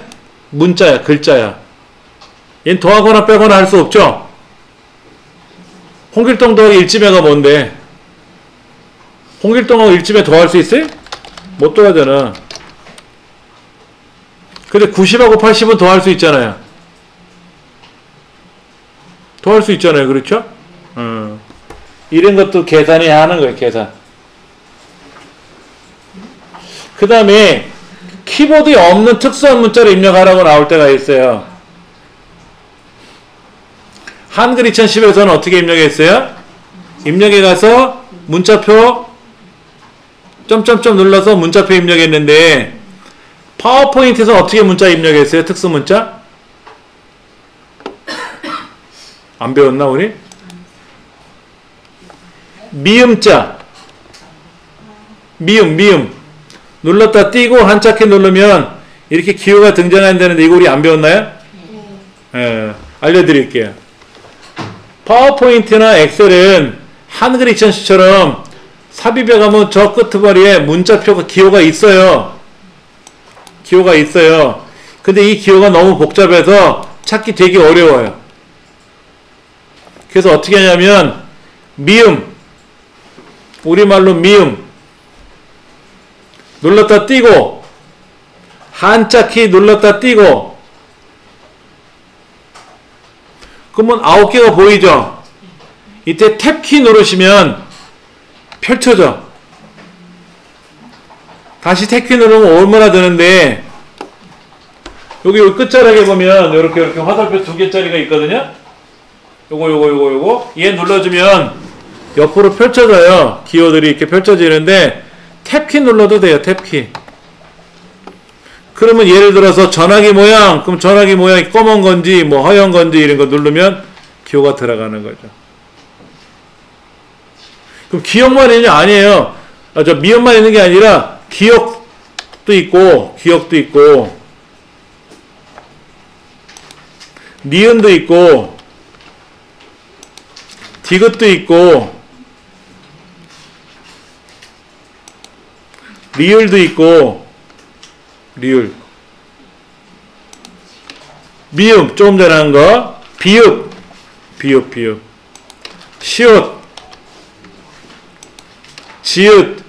문자야, 글자야. 얘는 더하거나 빼거나 할 수 없죠. 홍길동 더하기 1지매가 뭔데? 홍길동하고 1지매 더할 수 있어요? 못 더하잖아. 근데 90하고 80은 더할 수 있잖아요. 더할 수 있잖아요. 그렇죠? 이런 것도 계산이 하는 거예요. 계산. 그 다음에 키보드에 없는 특수한 문자를 입력하라고 나올 때가 있어요. 한글 2010에서는 어떻게 입력했어요? 입력해 가서 문자표 점점점 눌러서 문자표 입력했는데 파워포인트에서 어떻게 문자 입력했어요? 특수 문자? 안 배웠나 우리? 미음자. 미음. 눌렀다 띄고 한자키 누르면 이렇게 기호가 등장한다는데 이거 우리 안 배웠나요? 예, 알려드릴게요. 파워포인트나 엑셀은 한글 익션시처럼 삽입해 가면 저 끄트머리에 문자표가 기호가 있어요. 기호가 있어요. 근데 이 기호가 너무 복잡해서 찾기 되게 어려워요. 그래서 어떻게 하냐면 미음, 우리말로 미음 눌렀다 띄고 한자키 눌렀다 띄고 그러면 9개가 보이죠? 이때 탭키 누르시면 펼쳐져. 다시 탭키 누르면 얼마나 되는데 여기 끝자락에 보면 이렇게 화살표 2개짜리가 있거든요. 요거 얘 눌러주면 옆으로 펼쳐져요. 기호들이 이렇게 펼쳐지는데 탭키 눌러도 돼요. 탭키. 그러면 예를 들어서 전화기 모양, 그럼 전화기 모양이 검은 건지 뭐 하얀 건지 이런 거 누르면 기호가 들어가는 거죠. 그럼 기억만 있냐? 아니에요. 저 미음만 있는 게 아니라 기억도 있고 니은도 있고 디귿도 있고 리을도 있고 리을 미음 조금 전에 한 거 비읍 시옷 지읒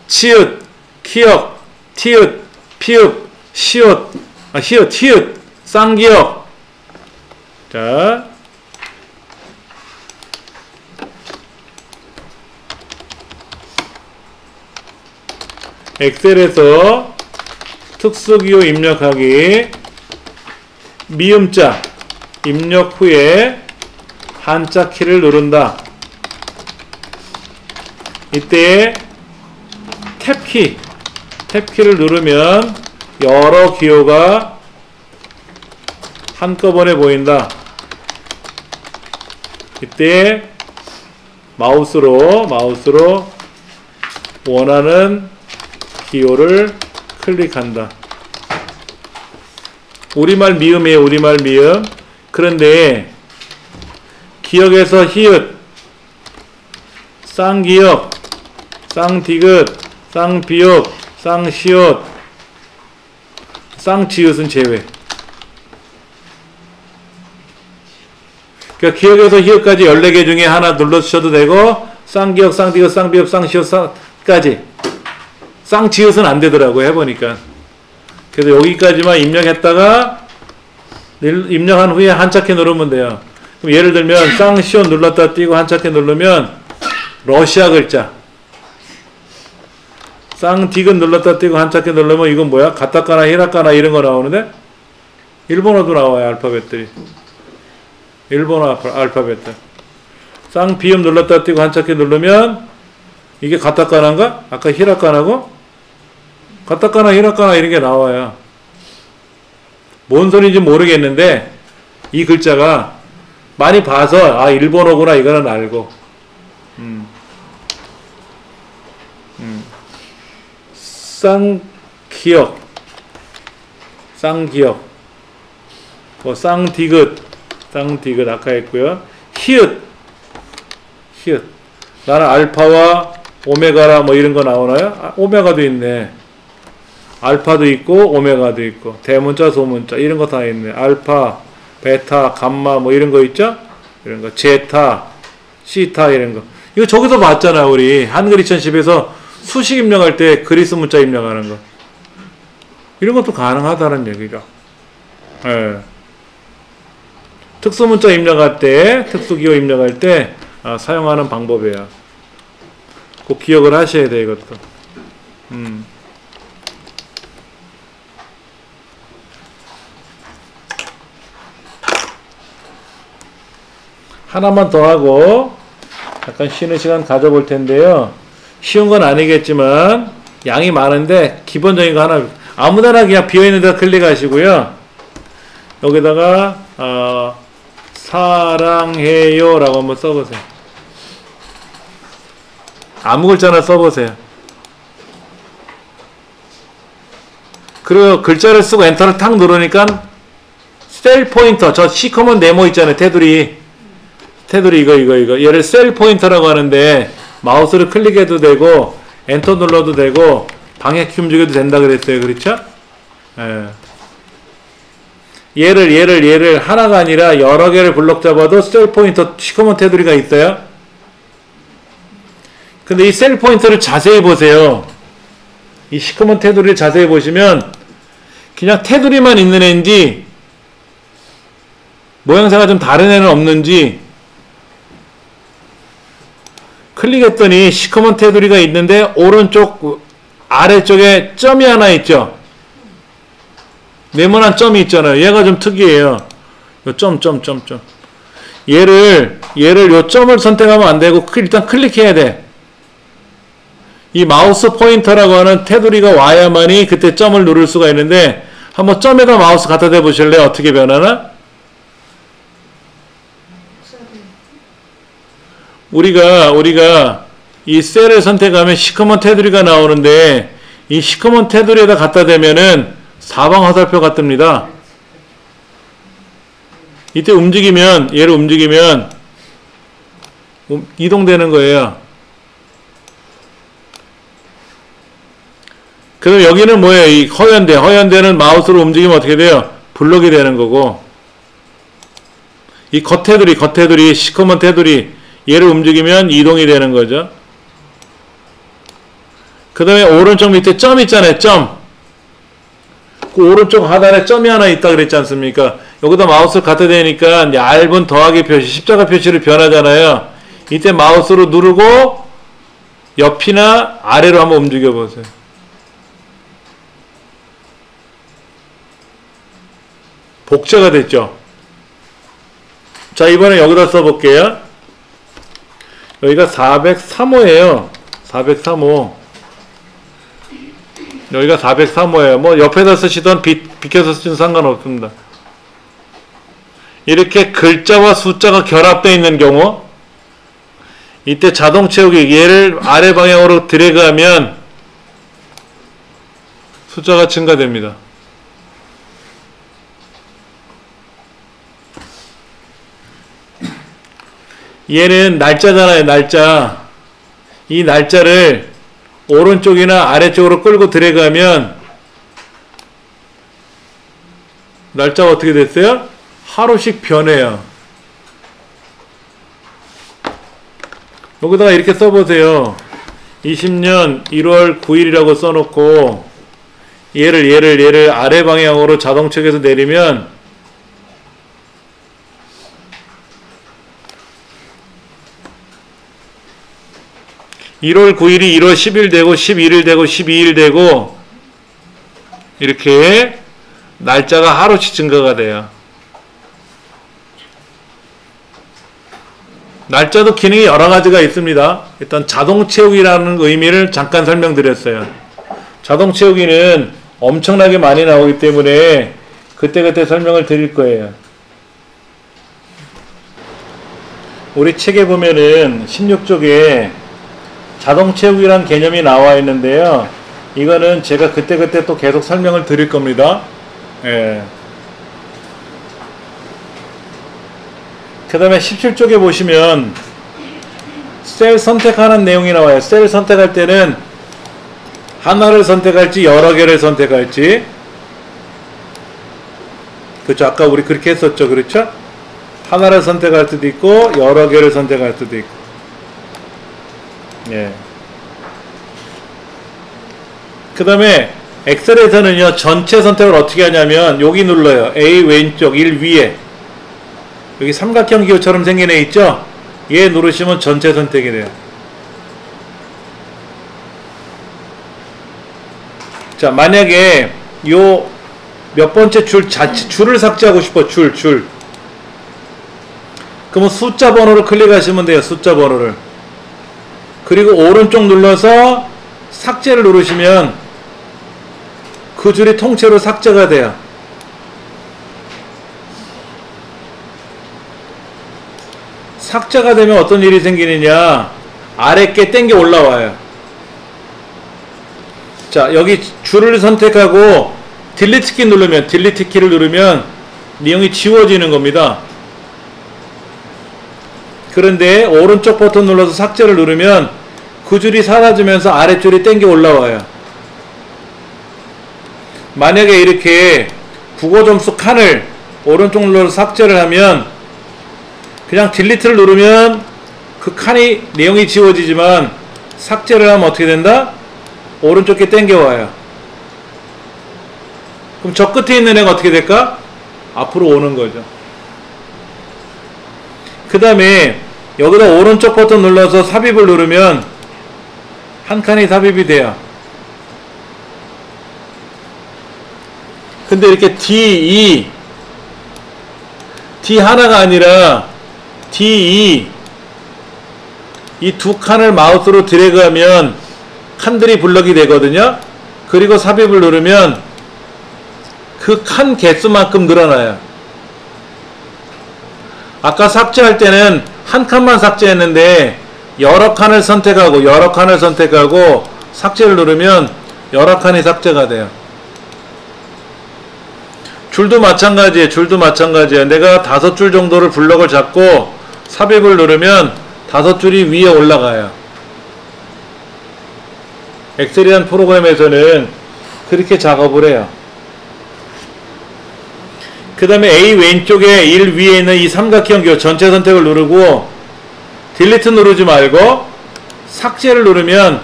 치읒 키역 티읒 피읒 시옷 히읗 티읒 쌍기역. 자 엑셀에서 특수기호 입력하기 미음자 입력 후에 한자 키를 누른다. 이때 탭키를 누르면 여러 기호가 한꺼번에 보인다. 이때 마우스로 원하는 기호를 클릭한다. 우리말 미음이에요. 우리말 미음. 그런데 기역에서 히읗, 쌍기역, 쌍디귿, 쌍비읍, 쌍시옷, 쌍지읒은 제외. 그러니까 기역에서 히읗까지 14개 중에 하나 눌러주셔도 되고 쌍기역, 쌍디귿, 쌍비읍, 쌍시옷까지. 쌍지읒은 안 되더라고요. 해보니까. 그래서 여기까지만 입력했다가 입력한 후에 한자키 누르면 돼요. 그럼 예를 들면 쌍시옷 눌렀다 띄고 한자키 누르면 러시아 글자. 쌍디귿 눌렀다 띄고 한자키 누르면 이건 뭐야? 가타카나 히라카나 이런 거 나오는데 일본어도 나와요. 알파벳들이. 일본어 알파벳들. 쌍비읍 눌렀다 띄고 한자키 누르면 이게 가타카나인가? 아까 히라카나고? 가타카나 히라카나 이런 게 나와요. 뭔 소리인지 모르겠는데 이 글자가 많이 봐서 아 일본어구나 이거는 알고 쌍기역 뭐 쌍디귿 아까 했고요. 히읗 나는 알파와 오메가라 뭐 이런 거 나오나요? 아, 오메가도 있네. 알파도 있고 오메가도 있고 대문자 소문자 이런 거 다 있네. 알파, 베타, 감마 뭐 이런 거 있죠? 이런 거 제타, 시타 이런 거. 이거 저기서 봤잖아. 우리 한글 2010에서 수식 입력할 때 그리스 문자 입력하는 거. 이런 것도 가능하다는 얘기죠. 예. 특수 문자 입력할 때, 특수기호 입력할 때 사용하는 방법이에요. 꼭 기억을 하셔야 돼 이것도. 하나만 더 하고 약간 쉬는 시간 가져볼 텐데요. 쉬운 건 아니겠지만 양이 많은데 기본적인 거 하나 아무데나 그냥 비어있는 데다 클릭하시고요. 여기다가 사랑해요 라고 한번 써보세요. 아무 글자나 써보세요. 그리고 글자를 쓰고 엔터를 탁 누르니까 셀 포인터, 저 시커먼 네모 있잖아요. 테두리 이거 얘를 셀 포인터라고 하는데 마우스를 클릭해도 되고 엔터 눌러도 되고 방향키 움직여도 된다 그랬어요. 그렇죠? 예. 얘를 하나가 아니라 여러 개를 블록 잡아도 셀 포인터 시커먼 테두리가 있어요. 근데 이 셀 포인터를 자세히 보세요. 이 시커먼 테두리를 자세히 보시면 그냥 테두리만 있는 애인지 모양새가 좀 다른 애는 없는지 클릭했더니 시커먼 테두리가 있는데 오른쪽 아래쪽에 점이 하나 있죠. 네모난 점이 있잖아요. 얘가 좀 특이해요. 요 점. 얘를 요 점을 선택하면 안 되고 일단 클릭해야 돼. 이 마우스 포인터라고 하는 테두리가 와야만이 그때 점을 누를 수가 있는데 한번 점에다 마우스 갖다 대 보실래요? 어떻게 변하나? 우리가 이 셀을 선택하면 시커먼 테두리가 나오는데 이 시커먼 테두리에다 갖다 대면은 사방 화살표가 뜹니다. 이때 움직이면 얘를 움직이면 이동되는 거예요. 그럼 여기는 뭐예요? 이 허연대는 마우스로 움직이면 어떻게 돼요? 블록이 되는 거고 이 겉테두리 시커먼 테두리 얘를 움직이면 이동이 되는 거죠. 그 다음에 오른쪽 밑에 점 있잖아요. 점. 그 오른쪽 하단에 점이 하나 있다 그랬지 않습니까? 여기다 마우스를 갖다 대니까 얇은 더하기 표시, 십자가 표시를 변하잖아요. 이때 마우스로 누르고 옆이나 아래로 한번 움직여 보세요. 복제가 됐죠. 자, 이번에 여기다 써볼게요. 여기가 403호예요. 403호. 여기가 403호예요. 뭐 옆에다 쓰시던 비켜서 쓰시든 상관없습니다. 이렇게 글자와 숫자가 결합되어 있는 경우 이때 자동 채우기 얘를 아래 방향으로 드래그하면 숫자가 증가됩니다. 얘는 날짜잖아요. 날짜. 이 날짜를 오른쪽이나 아래쪽으로 끌고 드래그하면 날짜가 어떻게 됐어요? 하루씩 변해요. 여기다가 이렇게 써보세요. 20년 1월 9일이라고 써놓고 얘를 아래 방향으로 자동책에서 내리면 1월 9일이 1월 10일 되고 11일 되고 12일 되고 이렇게 날짜가 하루씩 증가가 돼요. 날짜도 기능이 여러 가지가 있습니다. 일단 자동 채우기라는 의미를 잠깐 설명드렸어요. 자동 채우기는 엄청나게 많이 나오기 때문에 그때그때 설명을 드릴 거예요. 우리 책에 보면은 16쪽에 자동 채우기란 개념이 나와 있는데요. 이거는 제가 그때그때 또 계속 설명을 드릴 겁니다. 예. 그 다음에 17쪽에 보시면 셀 선택하는 내용이 나와요. 셀 선택할 때는 하나를 선택할지 여러 개를 선택할지. 그렇죠. 아까 우리 그렇게 했었죠. 그렇죠? 하나를 선택할 수도 있고 여러 개를 선택할 수도 있고. 예. 그 다음에 엑셀에서는요 전체 선택을 어떻게 하냐면 여기 눌러요. A 왼쪽 1 위에 여기 삼각형 기호처럼 생긴 애 있죠? 얘 누르시면 전체 선택이 돼요. 자, 만약에 요 몇 번째 줄을 삭제하고 싶어. 줄 그러면 숫자 번호를 클릭하시면 돼요. 숫자 번호를. 그리고 오른쪽 눌러서 삭제를 누르시면 그 줄이 통째로 삭제가 돼요. 삭제가 되면 어떤 일이 생기느냐, 아래 게 땡겨 올라와요. 자, 여기 줄을 선택하고 딜리트 키 누르면, 딜리트 키를 누르면 내용이 지워지는 겁니다. 그런데 오른쪽 버튼 눌러서 삭제를 누르면 그 줄이 사라지면서 아래줄이 땡겨 올라와요. 만약에 이렇게 국어 점수 칸을 오른쪽 눌러서 삭제를 하면 그냥 딜리트를 누르면 그 칸이 내용이 지워지지만 삭제를 하면 어떻게 된다? 오른쪽에 땡겨와요. 그럼 저 끝에 있는 애가 어떻게 될까? 앞으로 오는 거죠. 그 다음에 여기다 오른쪽 버튼 눌러서 삽입을 누르면 한 칸이 삽입이 돼요. 근데 이렇게 D 하나가 아니라 D2 이 두 칸을 마우스로 드래그하면 칸들이 블럭이 되거든요. 그리고 삽입을 누르면 그 칸 개수만큼 늘어나요. 아까 삭제할 때는 한 칸만 삭제했는데 여러 칸을 선택하고 삭제를 누르면 여러 칸이 삭제가 돼요. 줄도 마찬가지예요. 내가 5줄 정도를 블럭을 잡고 삽입을 누르면 5줄이 위에 올라가요. 엑셀이라는 프로그램에서는 그렇게 작업을 해요. 그 다음에 A 왼쪽에 1 위에 있는 이 삼각형 교 전체 선택을 누르고 딜리트 누르지 말고 삭제를 누르면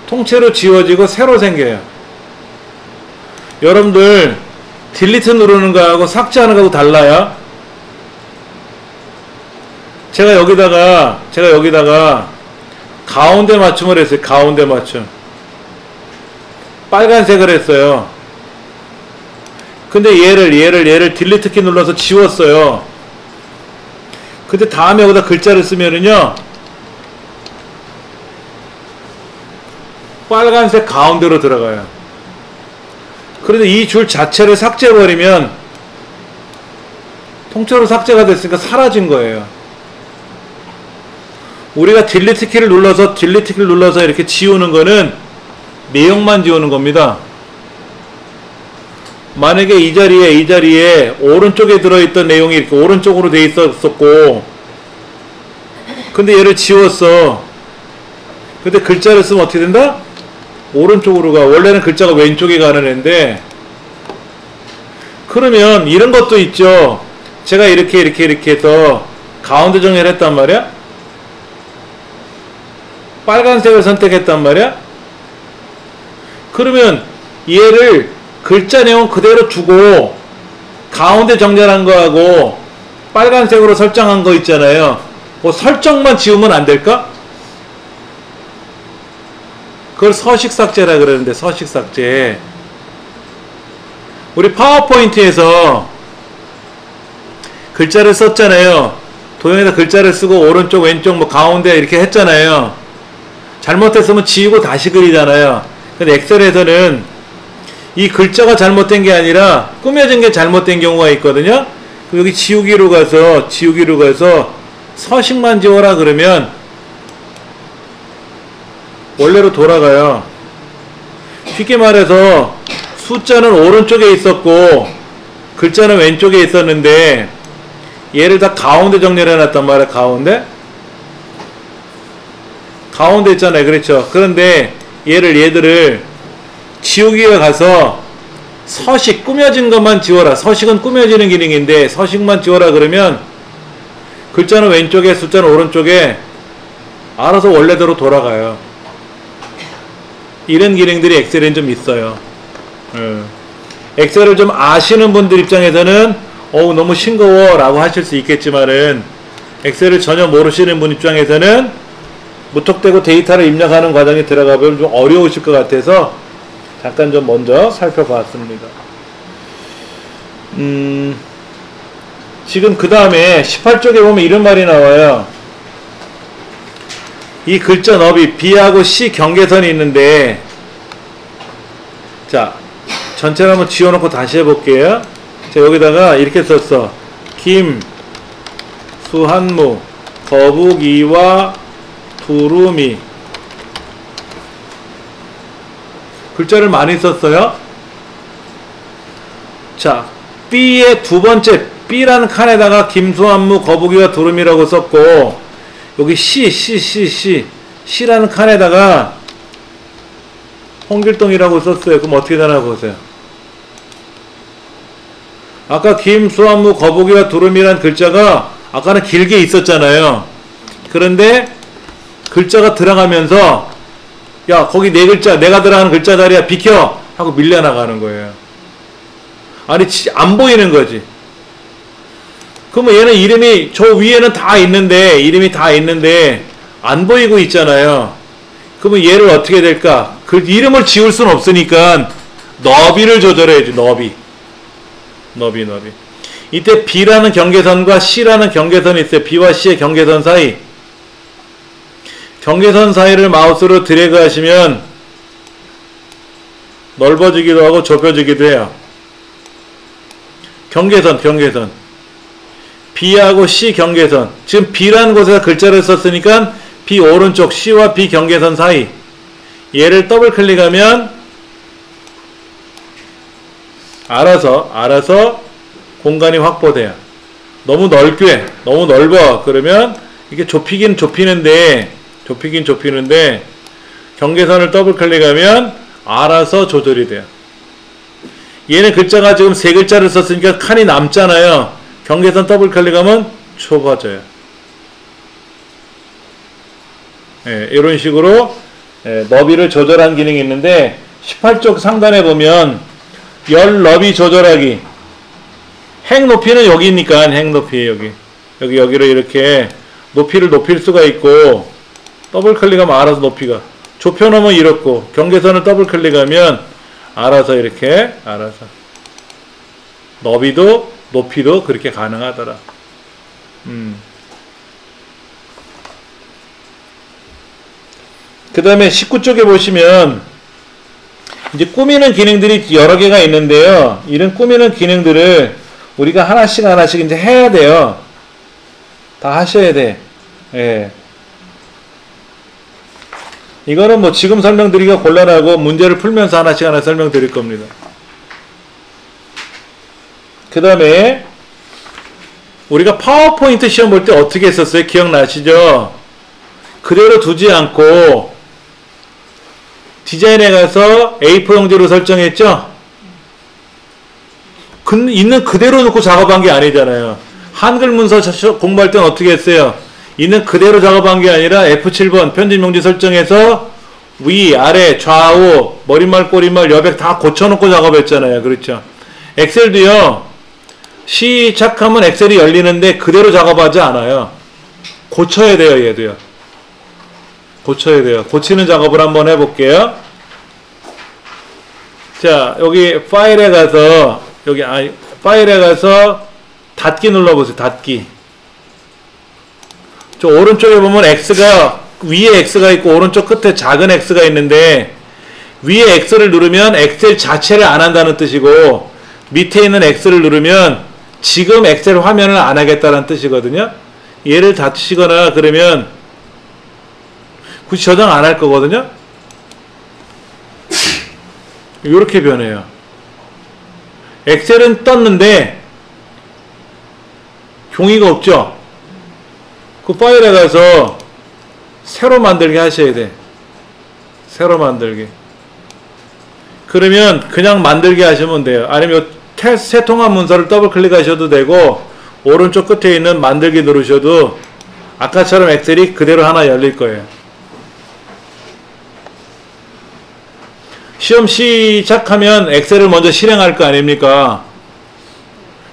통째로 지워지고 새로 생겨요. 여러분들 딜리트 누르는 거하고 삭제하는 거하고 달라요. 제가 여기다가 가운데 맞춤을 했어요. 가운데 맞춤. 빨간색을 했어요. 근데 얘를 딜리트 키 눌러서 지웠어요. 근데 다음에 여기다 글자를 쓰면은요, 빨간색 가운데로 들어가요. 그런데 이 줄 자체를 삭제해버리면 통째로 삭제가 됐으니까 사라진 거예요. 우리가 딜리트 키를 눌러서 이렇게 지우는 거는 내용만 지우는 겁니다. 만약에 이 자리에 오른쪽에 들어있던 내용이 이렇게 오른쪽으로 돼 있었고, 근데 얘를 지웠어. 근데 글자를 쓰면 어떻게 된다? 오른쪽으로 가. 원래는 글자가 왼쪽에 가는 애인데, 그러면 이런 것도 있죠. 제가 이렇게 해서 가운데 정리를 했단 말이야. 빨간색을 선택했단 말이야. 그러면 얘를 글자 내용 그대로 두고 가운데 정렬한 거하고 빨간색으로 설정한 거 있잖아요. 그 설정만 지우면 안 될까? 그걸 서식 삭제라 그러는데, 서식 삭제. 우리 파워포인트에서 글자를 썼잖아요. 도형에다 글자를 쓰고 오른쪽 왼쪽 뭐 가운데 이렇게 했잖아요. 잘못했으면 지우고 다시 그리잖아요. 근데 엑셀에서는 이 글자가 잘못된 게 아니라 꾸며진 게 잘못된 경우가 있거든요. 여기 지우기로 가서 서식만 지워라 그러면 원래로 돌아가요. 쉽게 말해서 숫자는 오른쪽에 있었고 글자는 왼쪽에 있었는데 얘를 다 가운데 정렬해 놨단 말이야. 가운데 있잖아요. 그렇죠. 그런데 얘들을 지우기에 가서 서식, 꾸며진 것만 지워라. 서식은 꾸며지는 기능인데 서식만 지워라 그러면 글자는 왼쪽에 숫자는 오른쪽에 알아서 원래대로 돌아가요. 이런 기능들이 엑셀엔 좀 있어요. 엑셀을 좀 아시는 분들 입장에서는 너무 싱거워 라고 하실 수 있겠지만은, 엑셀을 전혀 모르시는 분 입장에서는 무턱대고 데이터를 입력하는 과정에 들어가면 좀 어려우실 것 같아서 잠깐 좀 먼저 살펴봤습니다. 지금 그 다음에 18쪽에 보면 이런 말이 나와요. 이 글자 너비 B하고 C 경계선이 있는데 자, 전체를 한번 지워놓고 다시 해볼게요. 자, 여기다가 이렇게 썼어. 김, 수한무, 거북이와 두루미. 글자를 많이 썼어요. 자, B의 두 번째 B라는 칸에다가 김수한무, 거북이와 두루미라고 썼고, 여기 C라는 칸에다가 홍길동이라고 썼어요. 그럼 어떻게 되나 보세요. 아까 김수한무, 거북이와 두루미란 글자가 아까는 길게 있었잖아요. 그런데 글자가 들어가면서 야, 거기 네 글자, 내가 들어가는 글자 자리야, 비켜! 하고 밀려나가는 거예요. 아니, 안 보이는 거지. 그러면 얘는 이름이, 저 위에는 다 있는데, 이름이 다 있는데, 안 보이고 있잖아요. 그러면 얘를 어떻게 될까? 그 이름을 지울 수는 없으니까, 너비를 조절해야지, 너비. 이때 B라는 경계선과 C라는 경계선이 있어요. B와 C의 경계선 사이. 경계선 사이를 마우스로 드래그 하시면 넓어지기도 하고 좁혀지기도 해요. 경계선 B하고 C 경계선. 지금 B라는 곳에서 글자를 썼으니까 B 오른쪽 C와 B 경계선 사이. 얘를 더블 클릭하면 알아서 공간이 확보돼요. 너무 넓어. 그러면 이게 좁히긴 좁히는데 경계선을 더블 클릭하면 알아서 조절이 돼요. 얘는 글자가 지금 세 글자를 썼으니까 칸이 남잖아요. 경계선 더블 클릭하면 좁아져요. 예, 이런 식으로 너비를 조절한 기능이 있는데 18쪽 상단에 보면 열 너비 조절하기. 행 높이는 여기니까 행 높이 여기를 이렇게 높이를 높일 수가 있고 더블 클릭하면 알아서 높이가 좁혀놓으면 이렇고 경계선을 더블 클릭하면 알아서 이렇게 너비도 높이도 그렇게 가능하더라. 그 다음에 19쪽에 보시면 이제 꾸미는 기능들이 여러 개가 있는데요. 이런 꾸미는 기능들을 우리가 하나씩 이제 해야 돼요. 다 하셔야 돼. 예. 이거는 뭐 지금 설명드리기가 곤란하고 문제를 풀면서 하나씩 설명드릴 겁니다. 그 다음에 우리가 파워포인트 시험 볼 때 어떻게 했었어요? 기억나시죠? 그대로 두지 않고 디자인에 가서 A4 용지로 설정했죠? 있는 그대로 놓고 작업한 게 아니잖아요. 한글 문서 공부할 때는 어떻게 했어요? 있는 그대로 작업한 게 아니라 F7번 편집 용지 설정해서 위, 아래, 좌우, 머릿말, 꼬릿말, 여백 다 고쳐놓고 작업했잖아요. 그렇죠? 엑셀도요. 시작하면 엑셀이 열리는데 그대로 작업하지 않아요. 고쳐야 돼요. 얘도요. 고쳐야 돼요. 고치는 작업을 한번 해볼게요. 자, 여기 파일에 가서 파일에 가서 닫기 눌러보세요. 닫기. 저 오른쪽에 보면 X가 위에 X가 있고 오른쪽 끝에 작은 X가 있는데 위에 X를 누르면 엑셀 자체를 안 한다는 뜻이고 밑에 있는 X를 누르면 지금 엑셀 화면을 안 하겠다는 뜻이거든요. 얘를 닫으시거나 그러면 굳이 저장 안 할 거거든요. 이렇게 변해요. 엑셀은 떴는데 종이가 없죠. 그 파일에 가서 새로 만들기 하셔야 돼. 새로 만들기. 그러면 그냥 만들기 하시면 돼요. 아니면 새 통합 문서를 더블 클릭하셔도 되고 오른쪽 끝에 있는 만들기 누르셔도 아까처럼 엑셀이 그대로 하나 열릴 거예요. 시험 시작하면 엑셀을 먼저 실행할 거 아닙니까?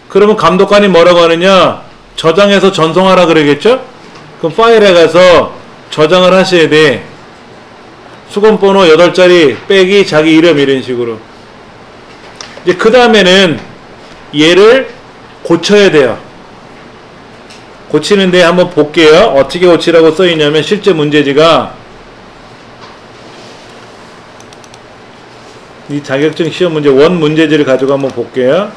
그러면 감독관이 뭐라고 하느냐? 저장해서 전송하라 그러겠죠? 그럼 파일에 가서 저장을 하셔야 돼. 수건번호 8자리 빼기 자기 이름 이런 식으로. 이제 그 다음에는 얘를 고쳐야 돼요. 고치는데 한번 볼게요. 어떻게 고치라고 써있냐면 실제 문제지가 이 자격증 시험 문제 원 문제지를 가지고 한번 볼게요.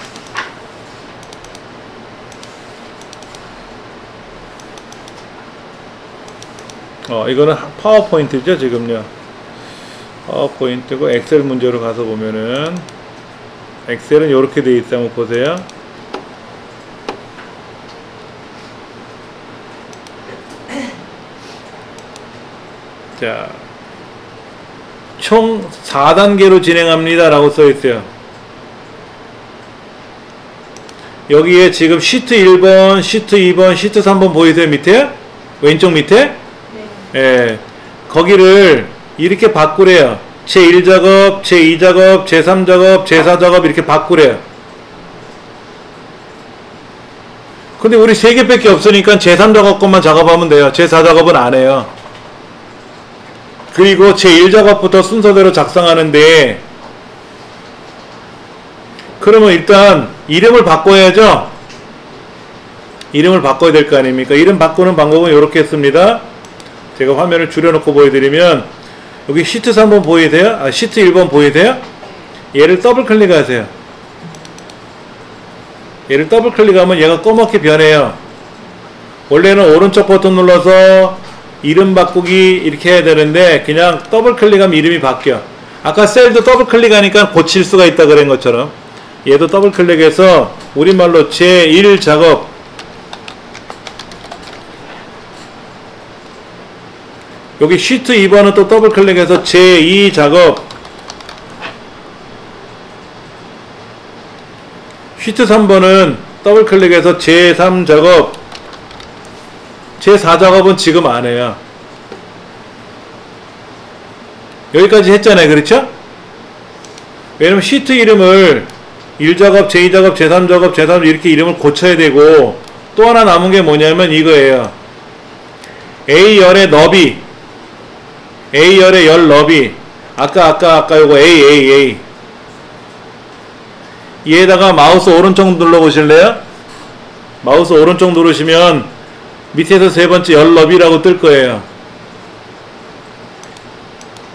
이거는 파워포인트죠, 지금요. 파워포인트고 엑셀 문제로 가서 보면은 엑셀은 이렇게 돼 있어요. 한번 보세요. 자, 총 4단계로 진행합니다 라고 써 있어요. 여기에 지금 시트 1번, 시트 2번, 시트 3번 보이세요? 밑에? 왼쪽 밑에? 네. 예. 거기를 이렇게 바꾸래요. 제1작업, 제2작업, 제3작업, 제4작업 이렇게 바꾸래요. 근데 우리 3개밖에 없으니까 제3작업 것만 작업하면 돼요. 제4작업은 안 해요. 그리고 제1작업부터 순서대로 작성하는데, 그러면 일단 이름을 바꿔야죠. 이름을 바꿔야 될 거 아닙니까? 이름 바꾸는 방법은 이렇게 했습니다. 제가 화면을 줄여놓고 보여드리면, 여기 시트 3번 보이세요? 시트 1번 보이세요? 얘를 더블 클릭하세요. 얘를 더블 클릭하면 얘가 검게 변해요. 원래는 오른쪽 버튼 눌러서 이름 바꾸기 이렇게 해야 되는데 그냥 더블 클릭하면 이름이 바뀌어. 아까 셀도 더블 클릭하니까 고칠 수가 있다 그런 것처럼 얘도 더블 클릭해서 우리말로 제1작업 여기 시트 2번은 또 더블 클릭해서 제2작업 시트 3번은 더블 클릭해서 제3작업 제4작업은 지금 안 해요. 여기까지 했잖아요. 그렇죠? 왜냐면 시트 이름을 1작업, 제2작업, 제3작업, 제3 이렇게 이름을 고쳐야 되고 또 하나 남은 게 뭐냐면 이거예요. A열의 너비 A열의 열 너비 아까 요거 A 얘에다가 마우스 오른쪽 눌러보실래요? 마우스 오른쪽 누르시면 밑에서 세 번째 열 너비라고 뜰 거예요.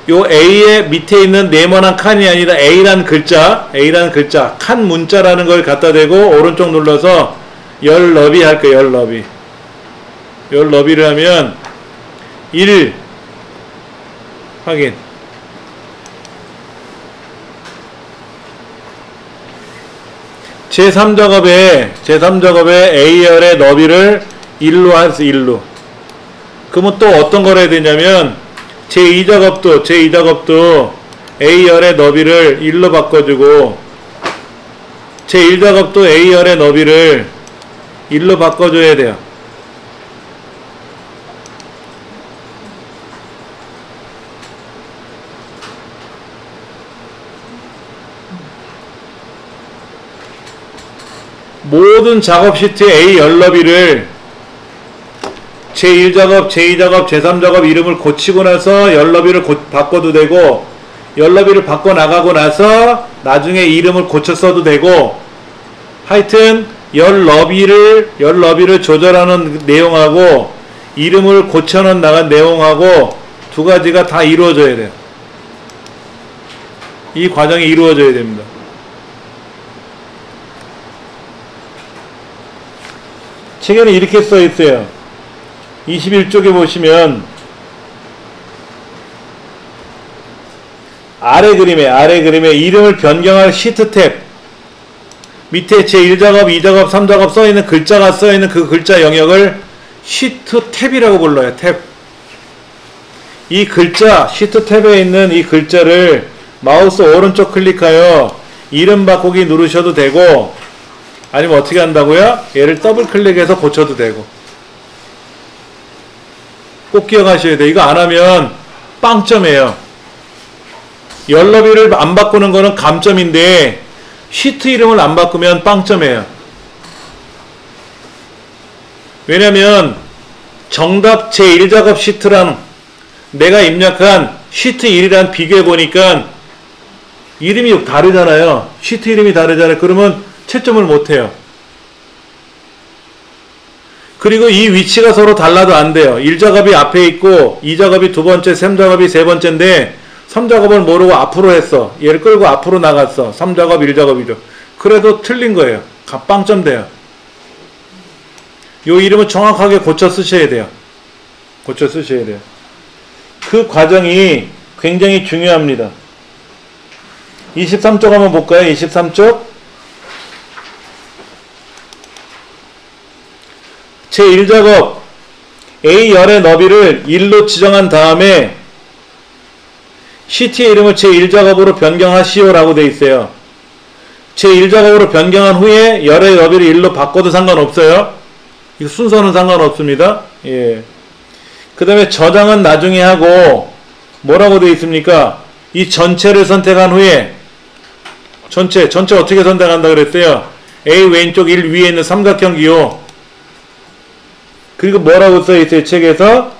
요 A의 밑에 있는 네모난 칸이 아니라 A란 글자 칸 문자라는 걸 갖다 대고 오른쪽 눌러서 열 너비 할 거예요. 열 너비. 열 너비를 하면 1 확인. 제3작업에 A열의 너비를 1로 해서 1로. 그러면 또 어떤 걸 해야 되냐면 제2작업도 A열의 너비를 1로 바꿔주고 제1작업도 A열의 너비를 1로 바꿔줘야 돼요. 모든 작업 시트의 A 열너비를 제1작업, 제2작업, 제3작업 이름을 고치고 나서 열너비를 바꿔도 되고 열너비를 바꿔 나가고 나서 나중에 이름을 고쳐 써도 되고 하여튼 열너비를 조절하는 내용하고 이름을 고쳐 나간 내용하고 두 가지가 다 이루어져야 돼요. 이 과정이 이루어져야 됩니다. 책에는 이렇게 써 있어요. 21쪽에 보시면 아래 그림에 이름을 변경할 시트 탭 밑에 제1작업, 2작업, 3작업 써있는 글자가 써있는 그 글자 영역을 시트 탭이라고 불러요. 탭. 이 글자 시트 탭에 있는 이 글자를 마우스 오른쪽 클릭하여 이름 바꾸기 누르셔도 되고 아니면 어떻게 한다고요? 얘를 더블 클릭해서 고쳐도 되고 꼭 기억하셔야 돼요. 이거 안 하면 빵점이에요. 열너비를 안 바꾸는 거는 감점인데 시트 이름을 안 바꾸면 빵점이에요. 왜냐면 정답 제1작업 시트랑 내가 입력한 시트 1이랑 비교해 보니까 이름이 다르잖아요. 시트 이름이 다르잖아요. 그러면 채점을 못해요. 그리고 이 위치가 서로 달라도 안 돼요. 1작업이 앞에 있고 2작업이 두 번째, 3작업이 세 번째인데 3작업을 모르고 앞으로 했어. 얘를 끌고 앞으로 나갔어. 3작업, 1작업이죠. 그래도 틀린 거예요. 빵점 돼요. 요 이름은 정확하게 고쳐 쓰셔야 돼요. 고쳐 쓰셔야 돼요. 그 과정이 굉장히 중요합니다. 23쪽 한번 볼까요? 23쪽. 제1작업 A열의 너비를 1로 지정한 다음에 CT의 이름을 제1작업으로 변경하시오 라고 되어 있어요. 제1작업으로 변경한 후에 열의 너비를 1로 바꿔도 상관없어요. 이 순서는 상관없습니다. 예. 그 다음에 저장은 나중에 하고 뭐라고 되어 있습니까? 이 전체를 선택한 후에 전체 어떻게 선택한다 그랬어요? A 왼쪽 1 위에 있는 삼각형 기호. 그리고 뭐라고 써있어요? 책에서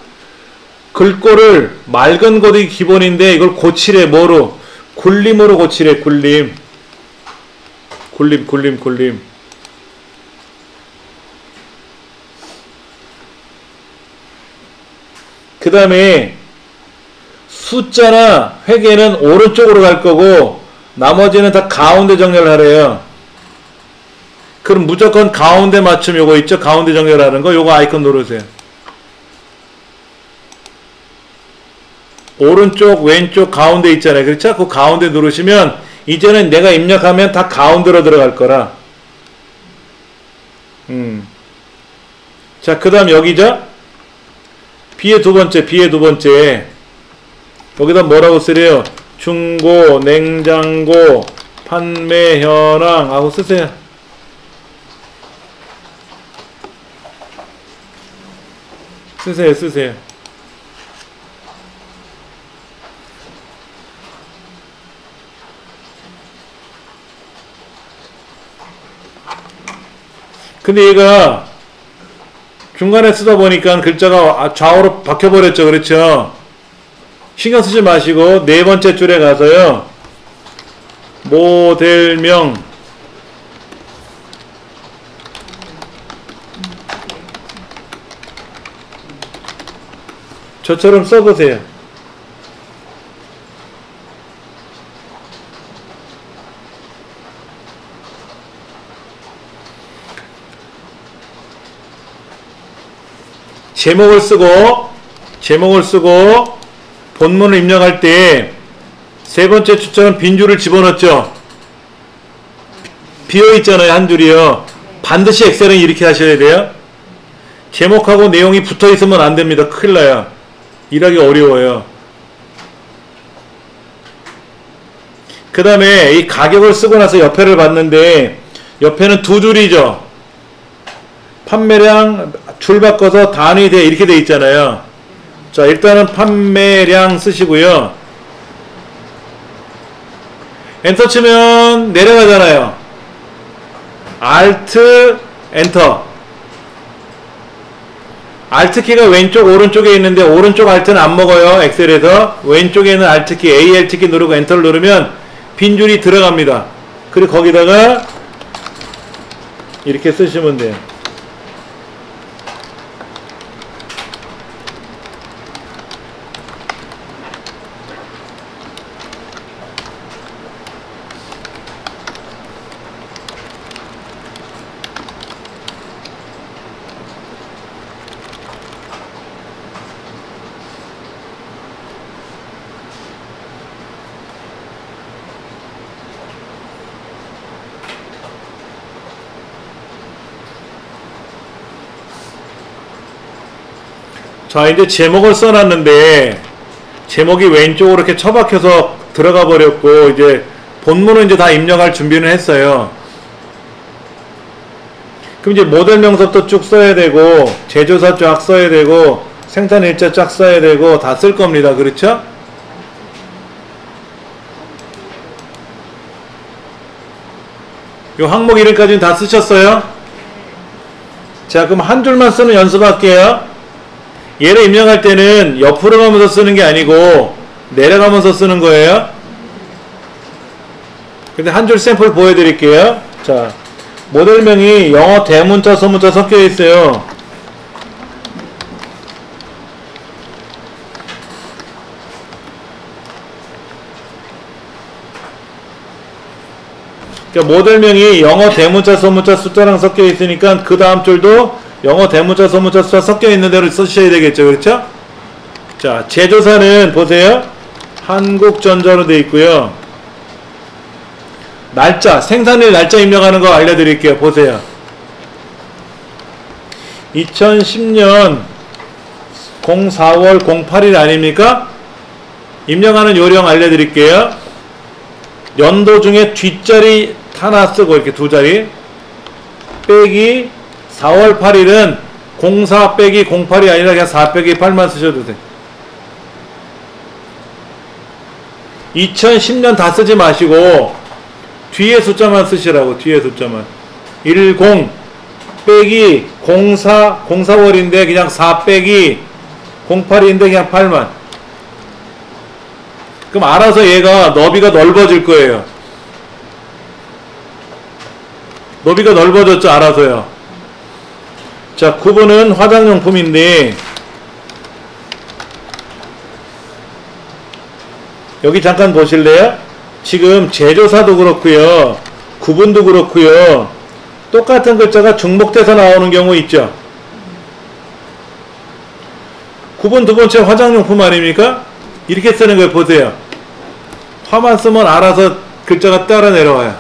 글꼴을 맑은 고딕이 기본인데 이걸 고치래. 뭐로? 굴림으로 고치래. 굴림. 그 다음에 숫자나 회계는 오른쪽으로 갈 거고 나머지는 다 가운데 정렬을 하래요. 그럼 무조건 가운데 맞춤 요거 있죠? 가운데 정렬하는 거 요거 아이콘 누르세요. 오른쪽 왼쪽 가운데 있잖아요. 그렇죠? 그 가운데 누르시면 이제는 내가 입력하면 다 가운데로 들어갈 거라. 자, 그 다음 여기죠? B의 두 번째. 여기다 뭐라고 쓰래요? 중고, 냉장고, 판매 현황 하고 쓰세요. 쓰세요. 근데 얘가 중간에 쓰다 보니까 글자가 좌우로 바뀌어버렸죠. 그렇죠? 신경 쓰지 마시고 네 번째 줄에 가서요. 모델명 저처럼 써보세요. 제목을 쓰고 본문을 입력할 때 세 번째 줄처럼 빈 줄을 집어넣죠. 비어있잖아요. 한 줄이요. 반드시 엑셀은 이렇게 하셔야 돼요. 제목하고 내용이 붙어있으면 안됩니다. 큰일 나요. 일하기 어려워요. 그 다음에 이 가격을 쓰고 나서 옆에를 봤는데 옆에는 두 줄이죠. 판매량 줄 바꿔서 단위 돼 이렇게 돼 있잖아요. 자, 일단은 판매량 쓰시고요. 엔터 치면 내려가잖아요. Alt 엔터. Alt키가 왼쪽 오른쪽에 있는데 오른쪽 Alt는 안 먹어요. 엑셀에서 왼쪽에 있는 Alt키 ALT키 누르고 엔터를 누르면 빈줄이 들어갑니다. 그리고 거기다가 이렇게 쓰시면 돼요. 자, 이제 제목을 써놨는데 제목이 왼쪽으로 이렇게 처박혀서 들어가 버렸고 이제 본문은 이제 다 입력할 준비는 했어요. 그럼 이제 모델 명섭도 쭉 써야 되고 제조사 쫙 써야 되고 생산일자 쫙 써야 되고 다 쓸 겁니다. 그렇죠? 요 항목 이름까지는 다 쓰셨어요? 자, 그럼 한 줄만 쓰는 연습할게요. 얘를 입력할 때는 옆으로 가면서 쓰는 게 아니고 내려가면서 쓰는 거예요. 근데 한 줄 샘플 보여드릴게요. 자, 모델명이 영어 대문자 소문자 섞여 있어요. 그러니까 모델명이 영어 대문자, 소문자, 숫자랑 섞여 있으니까 그 다음 줄도 영어 대문자, 소문자, 숫자 섞여 있는 대로 쓰셔야 되겠죠. 그렇죠? 자, 제조사는 보세요. 한국전자로 되어 있고요. 날짜, 생산일 날짜 입력하는 거 알려드릴게요. 보세요. 2010년 04월 08일 아닙니까? 입력하는 요령 알려드릴게요. 연도 중에 뒷자리 하나 쓰고 이렇게 두 자리 빼기 4월 8일은 04 빼기 08이 아니라 그냥 4 빼기 8만 쓰셔도 돼. 2010년 다 쓰지 마시고 뒤에 숫자만 쓰시라고. 뒤에 숫자만 10 빼기 04월인데 그냥 4 빼기 08인데 그냥 8만. 그럼 알아서 얘가 너비가 넓어질 거예요. 너비가 넓어졌죠. 알아서요. 자, 9번은 화장용품인데 여기 잠깐 보실래요? 지금 제조사도 그렇고요. 구분도 그렇고요. 똑같은 글자가 중복돼서 나오는 경우 있죠. 9번 두 번째 화장용품 아닙니까? 이렇게 쓰는 거예요. 보세요. 화만 쓰면 알아서 글자가 따라 내려와요.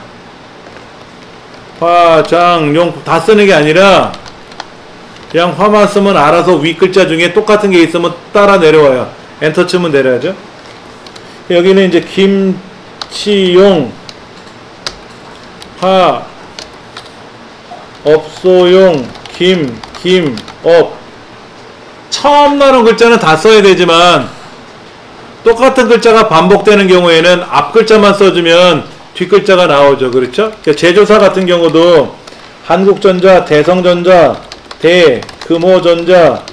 화장용품 다 쓰는 게 아니라 그냥 화만 쓰면 알아서 위 글자 중에 똑같은 게 있으면 따라 내려와요. 엔터 치면 내려야죠. 여기는 이제 김치용, 업소용, 업. 처음 나오는 글자는 다 써야 되지만 똑같은 글자가 반복되는 경우에는 앞 글자만 써주면 뒷 글자가 나오죠. 그렇죠? 그러니까 제조사 같은 경우도 한국전자, 대성전자, 금호전자,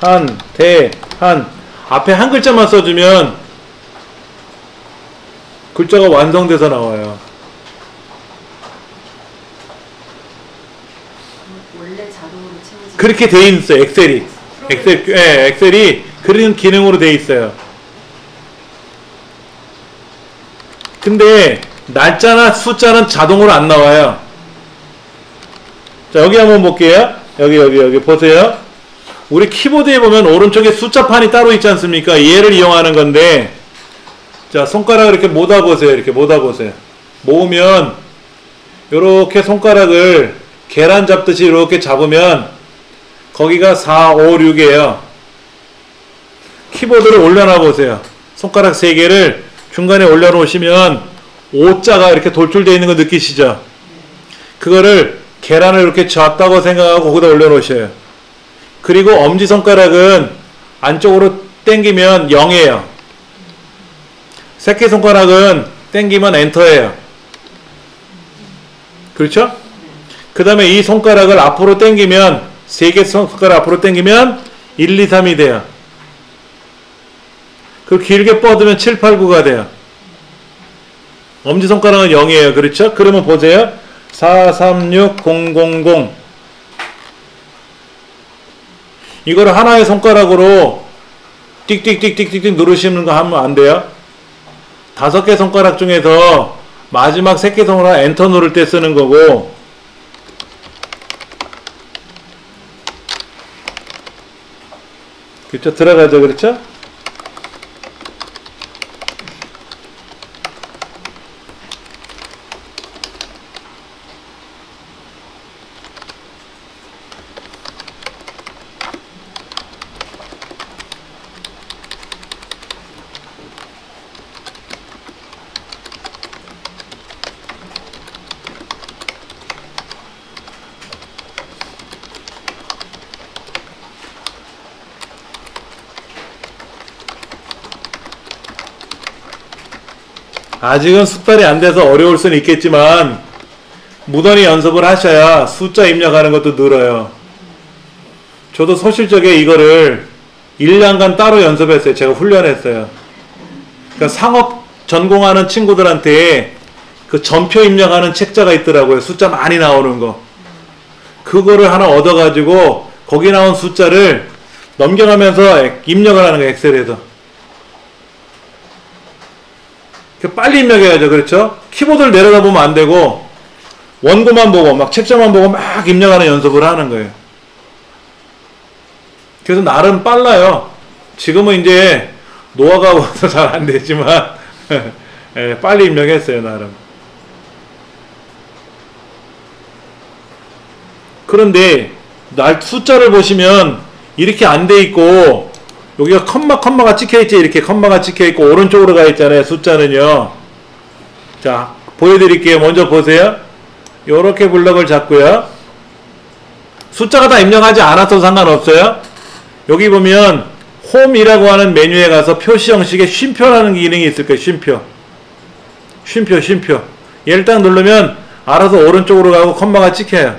한 앞에 한 글자만 써주면 글자가 완성돼서 나와요. 원래 자동으로 채워지. 그렇게 돼 있어요. 엑셀이 그런 기능으로 돼 있어요. 근데 날짜나 숫자는 자동으로 안 나와요. 자, 여기 한번 볼게요. 여기 보세요. 우리 키보드에 보면 오른쪽에 숫자판이 따로 있지 않습니까? 얘를 이용하는 건데, 자, 손가락을 이렇게 모아보세요. 이렇게 모아보세요. 모으면 요렇게 손가락을 계란 잡듯이 이렇게 잡으면 거기가 4, 5, 6이에요. 키보드를 올려놔 보세요. 손가락 3개를 중간에 올려놓으시면 5자가 이렇게 돌출되어 있는 거 느끼시죠? 그거를 계란을 이렇게 졌다고 생각하고 거기다 올려놓으셔요. 그리고 엄지손가락은 안쪽으로 당기면 0이에요. 새끼손가락은 당기면 엔터예요. 그렇죠? 그 다음에 이 손가락을 앞으로 당기면 3개 손가락 앞으로 당기면 1, 2, 3이 돼요. 그리고 길게 뻗으면 7, 8, 9가 돼요. 엄지손가락은 0이에요. 그렇죠? 그러면 보세요. 4, 3, 6, 0, 0, 0. 이거를 하나의 손가락으로 띡띡띡띡띡 누르시는 거 하면 안 돼요. 5개 손가락 중에서 마지막 3개 손가락 엔터 누를 때 쓰는 거고, 그렇죠? 들어가죠. 그렇죠? 아직은 숙달이 안 돼서 어려울 수는 있겠지만 무던히 연습을 하셔야 숫자 입력하는 것도 늘어요. 저도 소실적에 이거를 1년간 따로 연습했어요. 제가 훈련했어요. 그러니까 상업 전공하는 친구들한테 그 전표 입력하는 책자가 있더라고요. 숫자 많이 나오는 거. 그거를 하나 얻어가지고 거기 나온 숫자를 넘겨가면서 입력을 하는 거예요. 엑셀에서. 빨리 입력해야죠. 그렇죠? 키보드를 내려다보면 안 되고 원고만 보고 막 책자만 보고 막 입력하는 연습을 하는 거예요. 그래서 나름 빨라요. 지금은 이제 노화가 와서 잘 안 되지만 예, 빨리 입력했어요, 나름. 그런데 숫자를 보시면 이렇게 안 돼 있고 여기가 컴마가 찍혀 있지. 이렇게 컴마가 찍혀 있고 오른쪽으로 가 있잖아요, 숫자는요. 자, 보여드릴게요. 먼저 보세요. 요렇게 블럭을 잡고요. 숫자가 다 입력하지 않아도 상관없어요. 여기 보면 홈이라고 하는 메뉴에 가서 표시 형식의 쉼표라는 기능이 있을 거예요. 쉼표. 얘를 딱 누르면 알아서 오른쪽으로 가고 컴마가 찍혀요.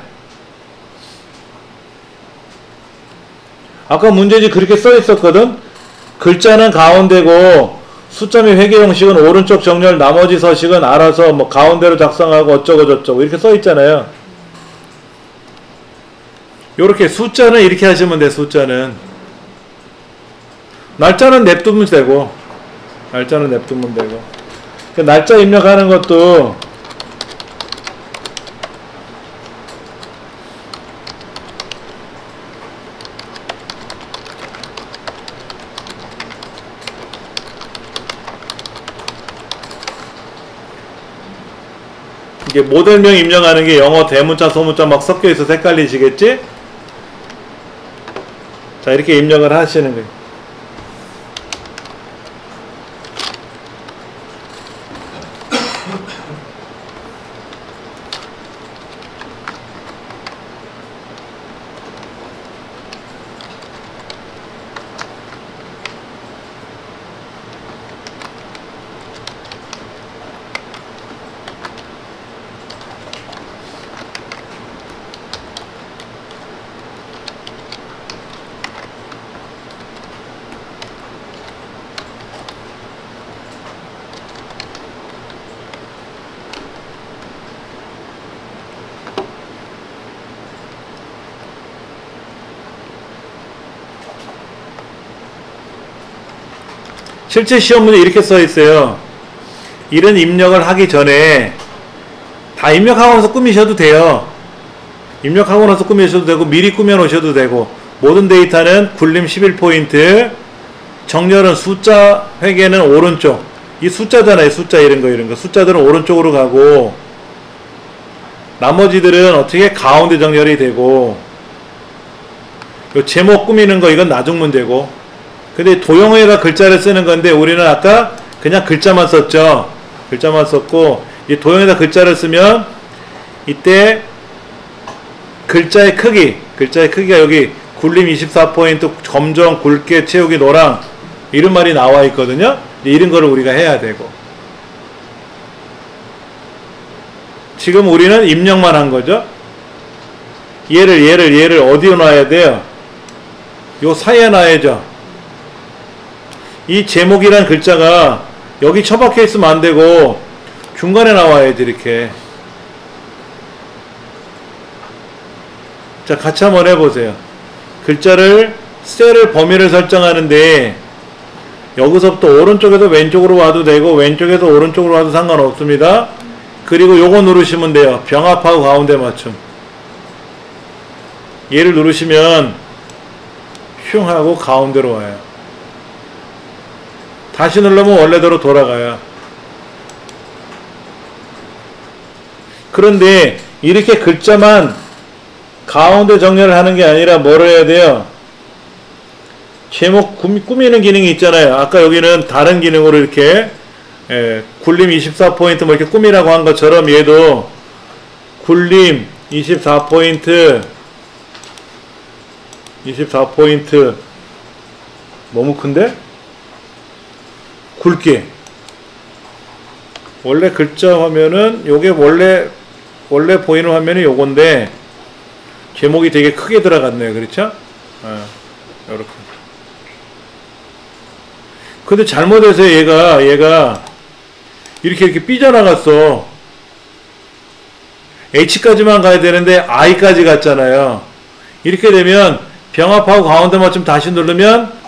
아까 문제지 그렇게 써 있었거든. 글자는 가운데고 숫자 및 회계 형식은 오른쪽 정렬, 나머지 서식은 알아서 뭐 가운데로 작성하고 어쩌고 저쩌고 이렇게 써 있잖아요. 요렇게 숫자는 이렇게 하시면 돼. 숫자는 날짜는 냅두면 되고 그 날짜 입력하는 것도 이게 모델명 입력하는 게 영어 대문자 소문자 막 섞여 있어서 헷갈리시겠지? 자, 이렇게 입력을 하시는 거예요. 실제 시험 문제 이렇게 써 있어요. 이런 입력을 하기 전에 다 입력하고 나서 꾸미셔도 돼요. 입력하고 나서 꾸미셔도 되고 미리 꾸며 놓으셔도 되고 모든 데이터는 굴림 11포인트, 정렬은 숫자, 회계는 오른쪽. 이 숫자잖아요. 숫자 이런 거. 숫자들은 오른쪽으로 가고 나머지들은 어떻게 가운데 정렬이 되고 요 제목 꾸미는 거 이건 나중 문제고 근데 도형회가 글자를 쓰는 건데 우리는 아까 그냥 글자만 썼죠. 글자만 썼고 이 도형에다 글자를 쓰면 이때 글자의 크기가 여기 굴림 24포인트, 검정, 굵게, 채우기, 노랑 이런 말이 나와 있거든요. 이런 거를 우리가 해야 되고 지금 우리는 입력만 한 거죠. 얘를 어디에 놔야 돼요? 요 사이에 놔야죠. 이 제목이란 글자가 여기 처박혀 있으면 안 되고 중간에 나와야지 이렇게. 자, 같이 한번 해보세요. 글자를 셀을 범위를 설정하는데 여기서부터 오른쪽에서 왼쪽으로 와도 되고 왼쪽에서 오른쪽으로 와도 상관없습니다. 그리고 요거 누르시면 돼요. 병합하고 가운데 맞춤. 얘를 누르시면 흉 하고 가운데로 와요. 다시 누르면 원래대로 돌아가요. 그런데 이렇게 글자만 가운데 정렬을 하는 게 아니라 뭐를 해야 돼요? 제목 꾸미는 기능이 있잖아요. 아까 여기는 다른 기능으로 이렇게 굴림 24포인트 뭐 이렇게 꾸미라고 한 것처럼 얘도 굴림 24포인트 너무 큰데? 굵게. 원래 글자 화면은 요게 원래 보이는 화면이 요건데 제목이 되게 크게 들어갔네요. 그렇죠? 요렇게. 근데 잘못해서 얘가 이렇게 삐져나갔어. H까지만 가야 되는데 I까지 갔잖아요. 이렇게 되면 병합하고 가운데 맞춤 다시 누르면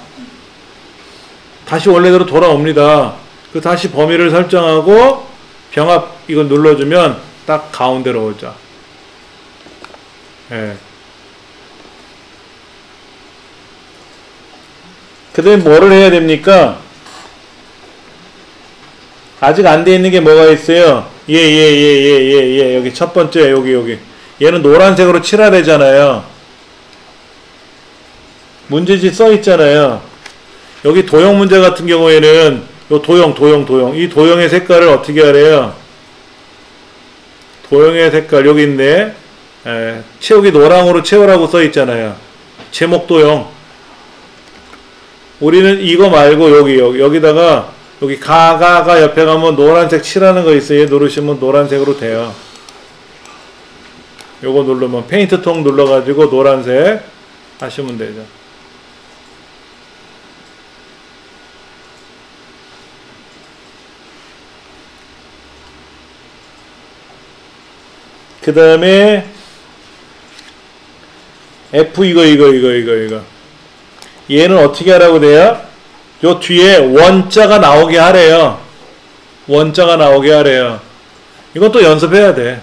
다시 원래대로 돌아옵니다. 그 다시 범위를 설정하고 병합 이거 눌러주면 딱 가운데로 오죠. 예. 그 다음에 뭐를 해야 됩니까? 아직 안 돼 있는 게 뭐가 있어요? 여기 첫 번째, 여기. 얘는 노란색으로 칠해야 되잖아요. 문제지 써 있잖아요. 여기 도형 문제 같은 경우에는, 요 도형. 이 도형의 색깔을 어떻게 하래요? 도형의 색깔, 여기 있네. 채우기 노랑으로 채우라고 써 있잖아요. 제목 도형. 우리는 이거 말고 여기다가 여기 가 옆에 가면 노란색 칠하는 거 있어요. 얘 누르시면 노란색으로 돼요. 요거 누르면 페인트 통 눌러가지고 노란색 하시면 되죠. 그 다음에 F 이거 얘는 어떻게 하라고 돼요? 요 뒤에 원자가 나오게 하래요. 원자가 나오게 하래요. 이건 또 연습해야 돼.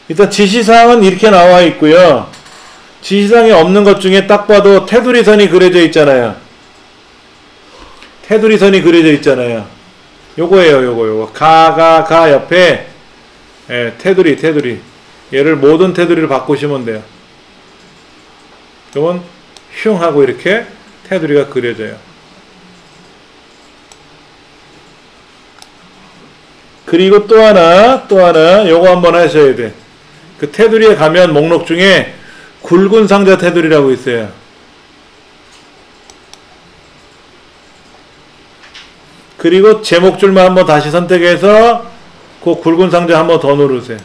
일단 지시사항은 이렇게 나와 있고요. 지시사항이 없는 것 중에 딱 봐도 테두리 선이 그려져 있잖아요. 테두리 선이 그려져 있잖아요. 요거예요. 요거. 가 옆에 테두리. 얘를 모든 테두리를 바꾸시면 돼요. 이건 흉 하고 이렇게 테두리가 그려져요. 그리고 또 하나 요거 한번 하셔야 돼. 그 테두리에 가면 목록 중에 굵은 상자 테두리라고 있어요. 그리고 제목줄만 한번 다시 선택해서 그 굵은 상자 한번 더 누르세요.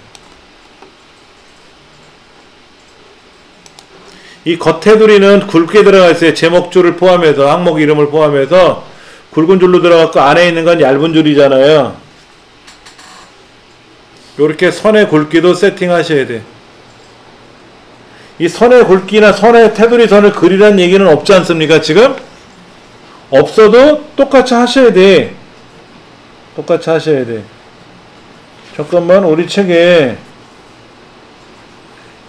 이 겉테두리는 굵게 들어가 있어요. 제목줄을 포함해서, 항목 이름을 포함해서 굵은 줄로 들어갔고 안에 있는 건 얇은 줄이잖아요. 요렇게 선의 굵기도 세팅하셔야 돼. 이 선의 굵기나 선의 테두리 선을 그리라는 얘기는 없지 않습니까? 지금? 없어도 똑같이 하셔야 돼. 잠깐만, 우리 책에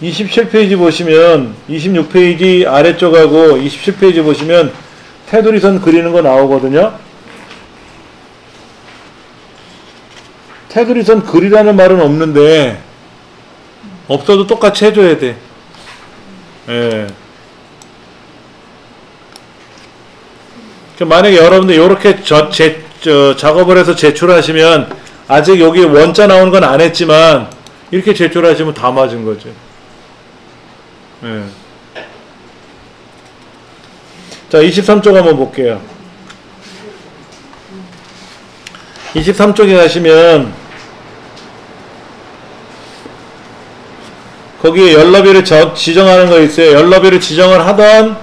27페이지 보시면 26페이지 아래쪽하고 27페이지 보시면 테두리선 그리는 거 나오거든요. 테두리선 그리라는 말은 없는데 없어도 똑같이 해줘야 돼. 예. 만약에 여러분들 요렇게 작업을 해서 제출하시면 아직 여기 원자 나오는 건 안 했지만 이렇게 제출하시면 다 맞은 거죠. 예. 자, 23쪽 한번 볼게요. 23쪽에 가시면 거기에 연럽이를 지정하는 거 있어요. 연럽이를 지정을 하던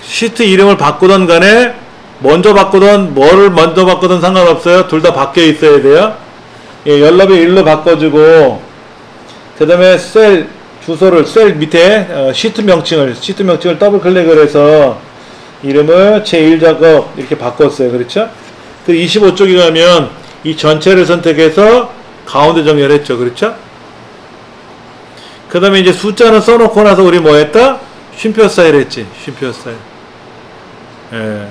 시트 이름을 바꾸던 간에 뭐를 먼저 바꾸든 상관없어요. 둘 다 바뀌어 있어야 돼요. 예, 연럽이 1로 바꿔주고 그 다음에 셀 주소를 셀 밑에 시트 명칭을 더블 클릭을 해서 이름을 제1작업 이렇게 바꿨어요. 그렇죠? 그 25쪽에 가면 이 전체를 선택해서 가운데 정렬했죠. 그렇죠? 그 다음에 이제 숫자는 써놓고 나서 우리 뭐 했다? 쉼표 스타일 했지. 쉼표 스타일. 예.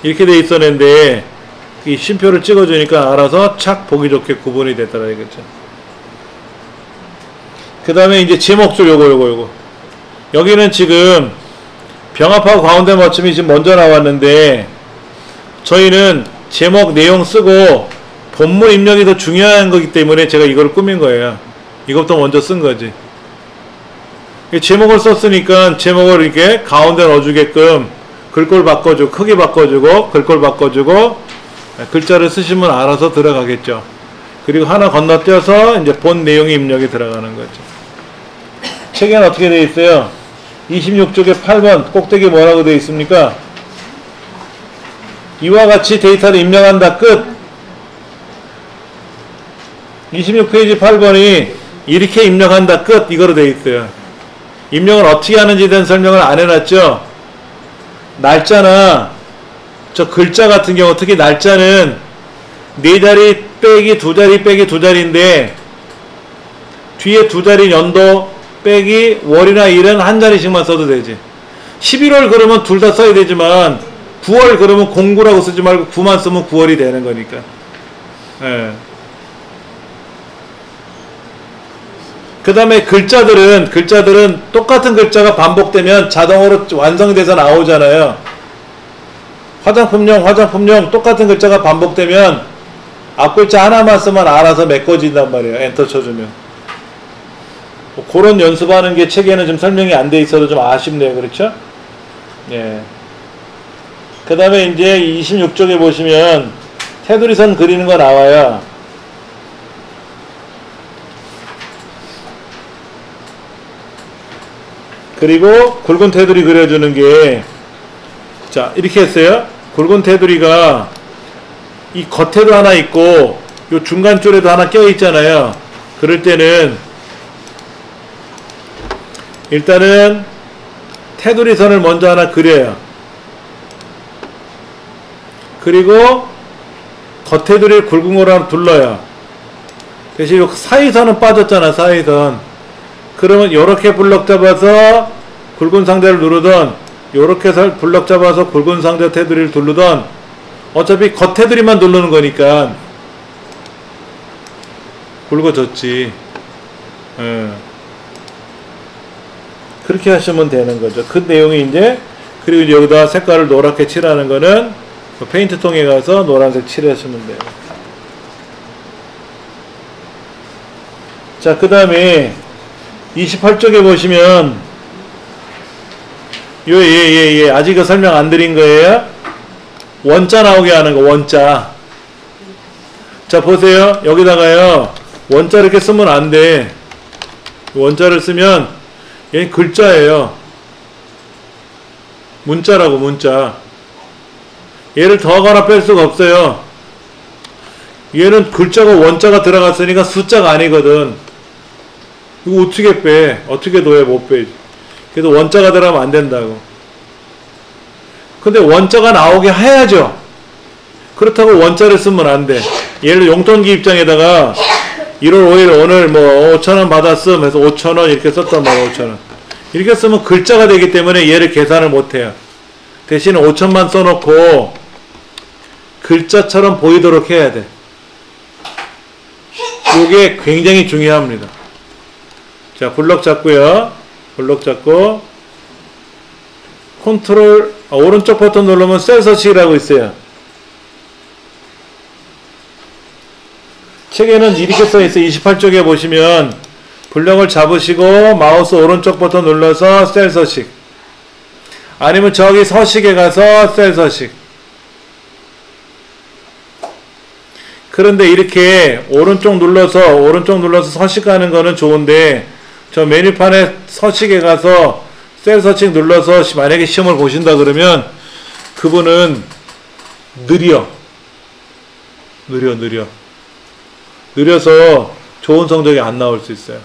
이렇게 돼 있었는데 이 쉼표를 찍어주니까 알아서 착 보기 좋게 구분이 됐더라 이거죠. 그 다음에 이제 제목줄 요거 여기는 지금 병합하고 가운데 맞춤이 지금 먼저 나왔는데 저희는 제목 내용 쓰고 본문 입력이 더 중요한 거기 때문에 제가 이걸 꾸민 거예요. 이것부터 먼저 쓴 거지. 제목을 썼으니까 제목을 이렇게 가운데 넣어주게끔 글꼴 바꿔주고 크기 바꿔주고 글꼴 바꿔주고 글자를 쓰시면 알아서 들어가겠죠. 그리고 하나 건너뛰어서 이제 본 내용의 입력이 들어가는 거죠. 책에는 어떻게 되어 있어요? 26쪽에 8번 꼭대기 뭐라고 되어 있습니까? 이와 같이 데이터를 입력한다. 끝. 26페이지 8번이 이렇게 입력한다. 끝. 이거로 되어 있어요. 입력을 어떻게 하는지에 대한 설명을 안 해놨죠? 날짜나 저 글자 같은 경우 특히 날짜는 4자리 빼기 2자리 빼기 2자리인데 뒤에 2자리 연도 빼기 월이나 일은 한 자리씩만 써도 되지. 11월 그러면 둘 다 써야 되지만 9월 그러면 09라고 쓰지 말고 9만 쓰면 9월이 되는 거니까. 예. 그 다음에 글자들은 똑같은 글자가 반복되면 자동으로 완성돼서 나오잖아요. 화장품용 똑같은 글자가 반복되면 앞글자 하나만 쓰면 알아서 메꿔진단 말이에요. 엔터 쳐주면. 뭐 그런 연습하는 게 책에는 좀 설명이 안 돼 있어도 좀 아쉽네요. 그렇죠? 예. 그 다음에 이제 26쪽에 보시면 테두리선 그리는 거 나와요. 그리고 굵은 테두리 그려주는 게, 자, 이렇게 했어요. 굵은 테두리가 이 겉에도 하나 있고 요 중간 줄에도 하나 껴 있잖아요. 그럴 때는 일단은 테두리 선을 먼저 하나 그려요. 그리고 겉테두리를 굵은 거로 하나 둘러요. 대신 요 사이선은 빠졌잖아. 사이선. 그러면 요렇게 블럭 잡아서 굵은 상대를 누르던 요렇게 블럭 잡아서 굵은 상대 테두리를 누르던 어차피 겉테두리만 누르는 거니까 굵어졌지. 그렇게 하시면 되는 거죠. 그 내용이 이제, 그리고 이제 여기다 색깔을 노랗게 칠하는 거는 페인트 통에 가서 노란색 칠하시면 돼요. 자, 그 다음에 28쪽에 보시면 아직 설명 안 드린 거예요. 원자 나오게 하는 거, 원자. 자, 보세요. 여기다가요, 원자 이렇게 쓰면 안 돼. 원자를 쓰면 얘는 글자예요. 문자라고, 문자. 얘를 더하거나 뺄 수가 없어요. 얘는 글자가 원자가 들어갔으니까 숫자가 아니거든. 이거 어떻게 빼? 어떻게 넣어야 못 빼? 그래서 원자가 들어가면 안 된다고. 근데 원자가 나오게 해야죠. 그렇다고 원자를 쓰면 안 돼. 예를 들어 용돈기 입장에다가 1월 5일 오늘 뭐 5,000원 받았음 해서 5,000원 이렇게 썼단 말이야. 5,000원. 이렇게 쓰면 글자가 되기 때문에 얘를 계산을 못 해요. 대신에 5,000만 써놓고 글자처럼 보이도록 해야 돼. 이게 굉장히 중요합니다. 자, 블럭 잡고요. 블럭 잡고 컨트롤 오른쪽 버튼 누르면 셀 서식이라고 있어요. 책에는 이렇게 써있어요. 28쪽에 보시면 블럭을 잡으시고 마우스 오른쪽 버튼 눌러서 셀 서식, 아니면 저기 서식에 가서 셀 서식. 그런데 이렇게 오른쪽 눌러서 서식하는 거는 좋은데, 저 메뉴판에 서식에 가서 셀 서식 눌러서 만약에 시험을 보신다 그러면 그분은 느려서 좋은 성적이 안 나올 수 있어요.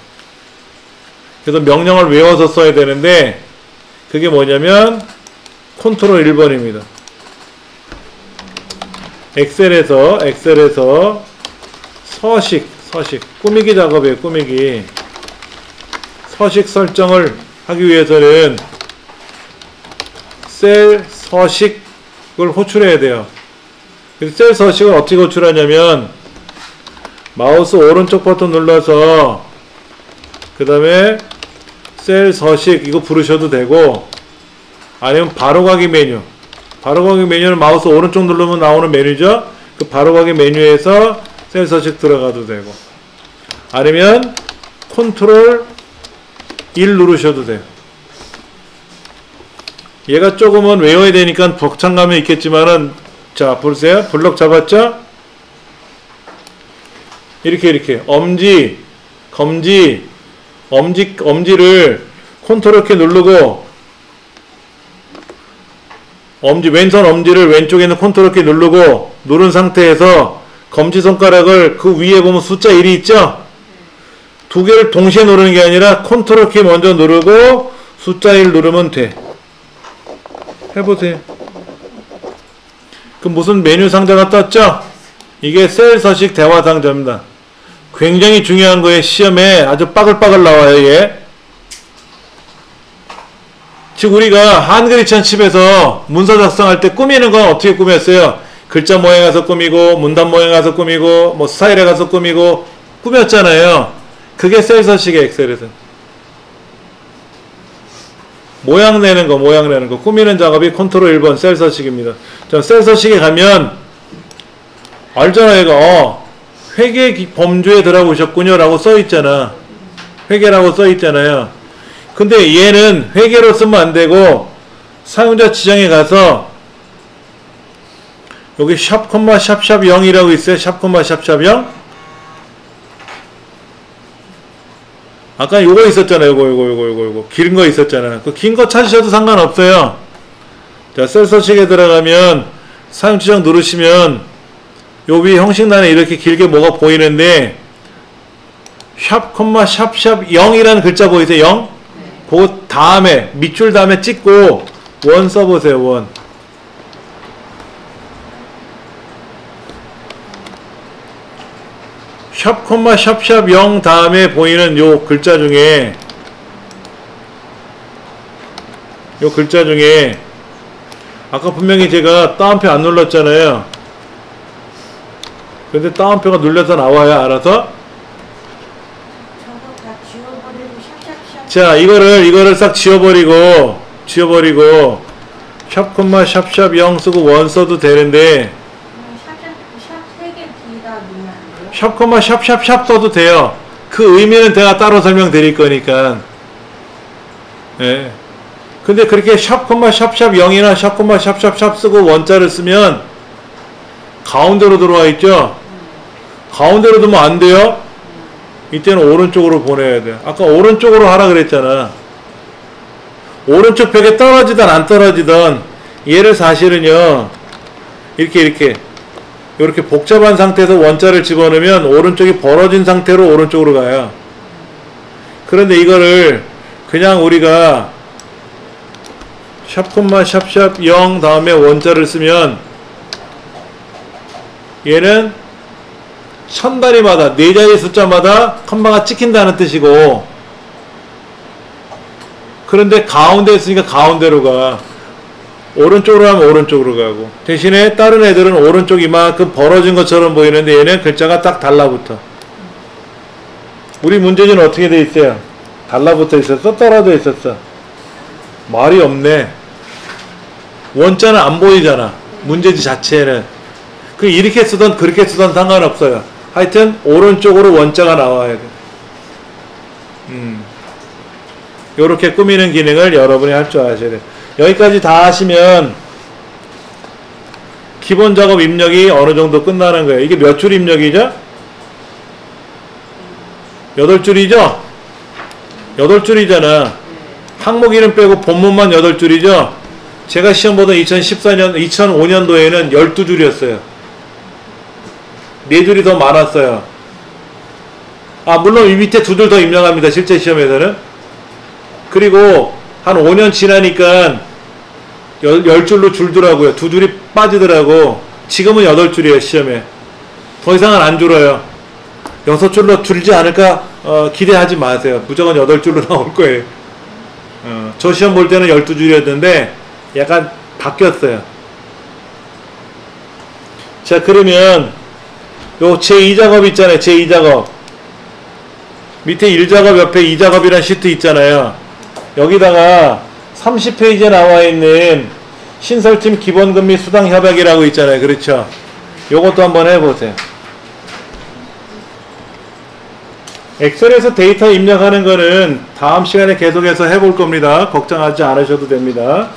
그래서 명령을 외워서 써야 되는데, 그게 뭐냐면 컨트롤 1번입니다. 엑셀에서 서식 꾸미기 작업이에요. 꾸미기. 서식 설정을 하기 위해서는 셀 서식을 호출해야 돼요. 셀 서식을 어떻게 호출하냐면 마우스 오른쪽 버튼 눌러서 그 다음에 셀 서식 이거 부르셔도 되고, 아니면 바로가기 메뉴는 마우스 오른쪽 누르면 나오는 메뉴죠. 그 바로가기 메뉴에서 셀 서식 들어가도 되고, 아니면 컨트롤 1 누르셔도 돼요. 얘가 조금은 외워야 되니까 벅찬감이 있겠지만은, 자, 보세요. 블럭 잡았죠? 이렇게 엄지를 컨트롤 이렇게 누르고, 왼손 엄지를 왼쪽에 있는 컨트롤 키 누르고, 누른 상태에서 검지손가락을 그 위에 보면 숫자 1이 있죠? 두 개를 동시에 누르는 게 아니라 컨트롤 키 먼저 누르고 숫자 1 누르면 돼. 해보세요. 그 무슨 메뉴 상자가 떴죠? 이게 셀 서식 대화 상자입니다. 굉장히 중요한 거예요. 시험에 아주 빠글빠글 나와요, 이게. 즉 우리가 한글이천 칩에서 문서 작성할 때 꾸미는 건 어떻게 꾸몄어요? 글자 모양에 가서 꾸미고 문단 모양에 가서 꾸미고 뭐 스타일에 가서 꾸미고 꾸몄잖아요. 그게 셀 서식이에요, 엑셀에서는. 모양 내는 거 꾸미는 작업이 컨트롤 1번 셀 서식입니다. 자, 셀 서식에 가면 알잖아, 얘가. 회계 범주에 들어오셨군요 라고 써있잖아. 회계라고 써있잖아요. 근데 얘는 회계로 쓰면 안되고 사용자 지정에 가서 여기 샵, 샵, 샵 0이라고 있어요. 샵, 샵, 0. 아까 요거 있었잖아요. 요거. 긴 거 있었잖아요. 그 긴 거 찾으셔도 상관없어요. 자, 셀 서식에 들어가면 사용 지정 누르시면 요 위 형식란에 이렇게 길게 뭐가 보이는데 샵, 샵, 샵 0이라는 글자 보이세요? 0? 그 다음에 밑줄 다음에 찍고 원 써보세요. 원. 샵, 샵, 샵 0 다음에 보이는 요 글자 중에 아까 분명히 제가 따옴표 안 눌렀잖아요. 근데 따옴표가 눌려서 나와요. 알아서. 저거 다 지워버리고 샵샵샵. 자, 이거를 싹 지워버리고 샵, 샵, 샵 0 쓰고 원 써도 되는데 샵샵샵 3개 뒤에다 놓으면 안 돼요? 샵, 샵, 샵, 샵 써도 돼요. 그 의미는 제가 따로 설명드릴 거니까. 예. 근데 그렇게 샵, 샵, 샵 0이나 샵, 샵, 샵, 샵 쓰고 원자를 쓰면 가운데로 들어와 있죠? 가운데로 두면 안 돼요? 이때는 오른쪽으로 보내야 돼요. 아까 오른쪽으로 하라 그랬잖아. 오른쪽 벽에 떨어지든 안 떨어지든 얘를 사실은요 이렇게 복잡한 상태에서 원자를 집어넣으면 오른쪽이 벌어진 상태로 오른쪽으로 가요. 그런데 이거를 그냥 우리가 샵, 샵, 샵 0 다음에 원자를 쓰면 얘는 천 단위마다 4자리 숫자마다 컴마가 찍힌다는 뜻이고, 그런데 가운데 있으니까 가운데로 가. 오른쪽으로 하면 오른쪽으로 가고, 대신에 다른 애들은 오른쪽 이만큼 벌어진 것처럼 보이는데 얘는 글자가 딱 달라붙어. 우리 문제지는 어떻게 돼 있어요? 달라붙어 있었어? 떨어져 있었어? 말이 없네. 원자는 안 보이잖아, 문제지 자체는. 그 이렇게 쓰던 그렇게 쓰던 상관없어요. 하여튼 오른쪽으로 원자가 나와야 돼. 요렇게 꾸미는 기능을 여러분이 할 줄 아셔야 돼. 여기까지 다 하시면 기본 작업 입력이 어느 정도 끝나는 거예요. 이게 몇 줄 입력이죠? 8줄이죠? 8줄이잖아. 항목 이름 빼고 본문만 8줄이죠? 제가 시험 보던 2005년도에는 12줄이었어요. 4줄이 더 많았어요. 아, 물론 이 밑에 2줄 더 입력합니다. 실제 시험에서는. 그리고 한 5년 지나니까 10줄로 줄더라고요. 2줄이 빠지더라고. 지금은 8줄이에요, 시험에. 더 이상은 안 줄어요. 6줄로 줄지 않을까 기대하지 마세요. 무조건 8줄로 나올 거예요. 저 시험 볼 때는 12줄이었는데 약간 바뀌었어요. 자, 그러면 요 제2작업 있잖아요. 제2작업. 밑에 1작업 옆에 2작업이란 시트 있잖아요. 여기다가 30페이지에 나와 있는 신설팀 기본금 및 수당 협약이라고 있잖아요. 그렇죠? 요것도 한번 해보세요. 엑셀에서 데이터 입력하는 거는 다음 시간에 계속해서 해볼 겁니다. 걱정하지 않으셔도 됩니다.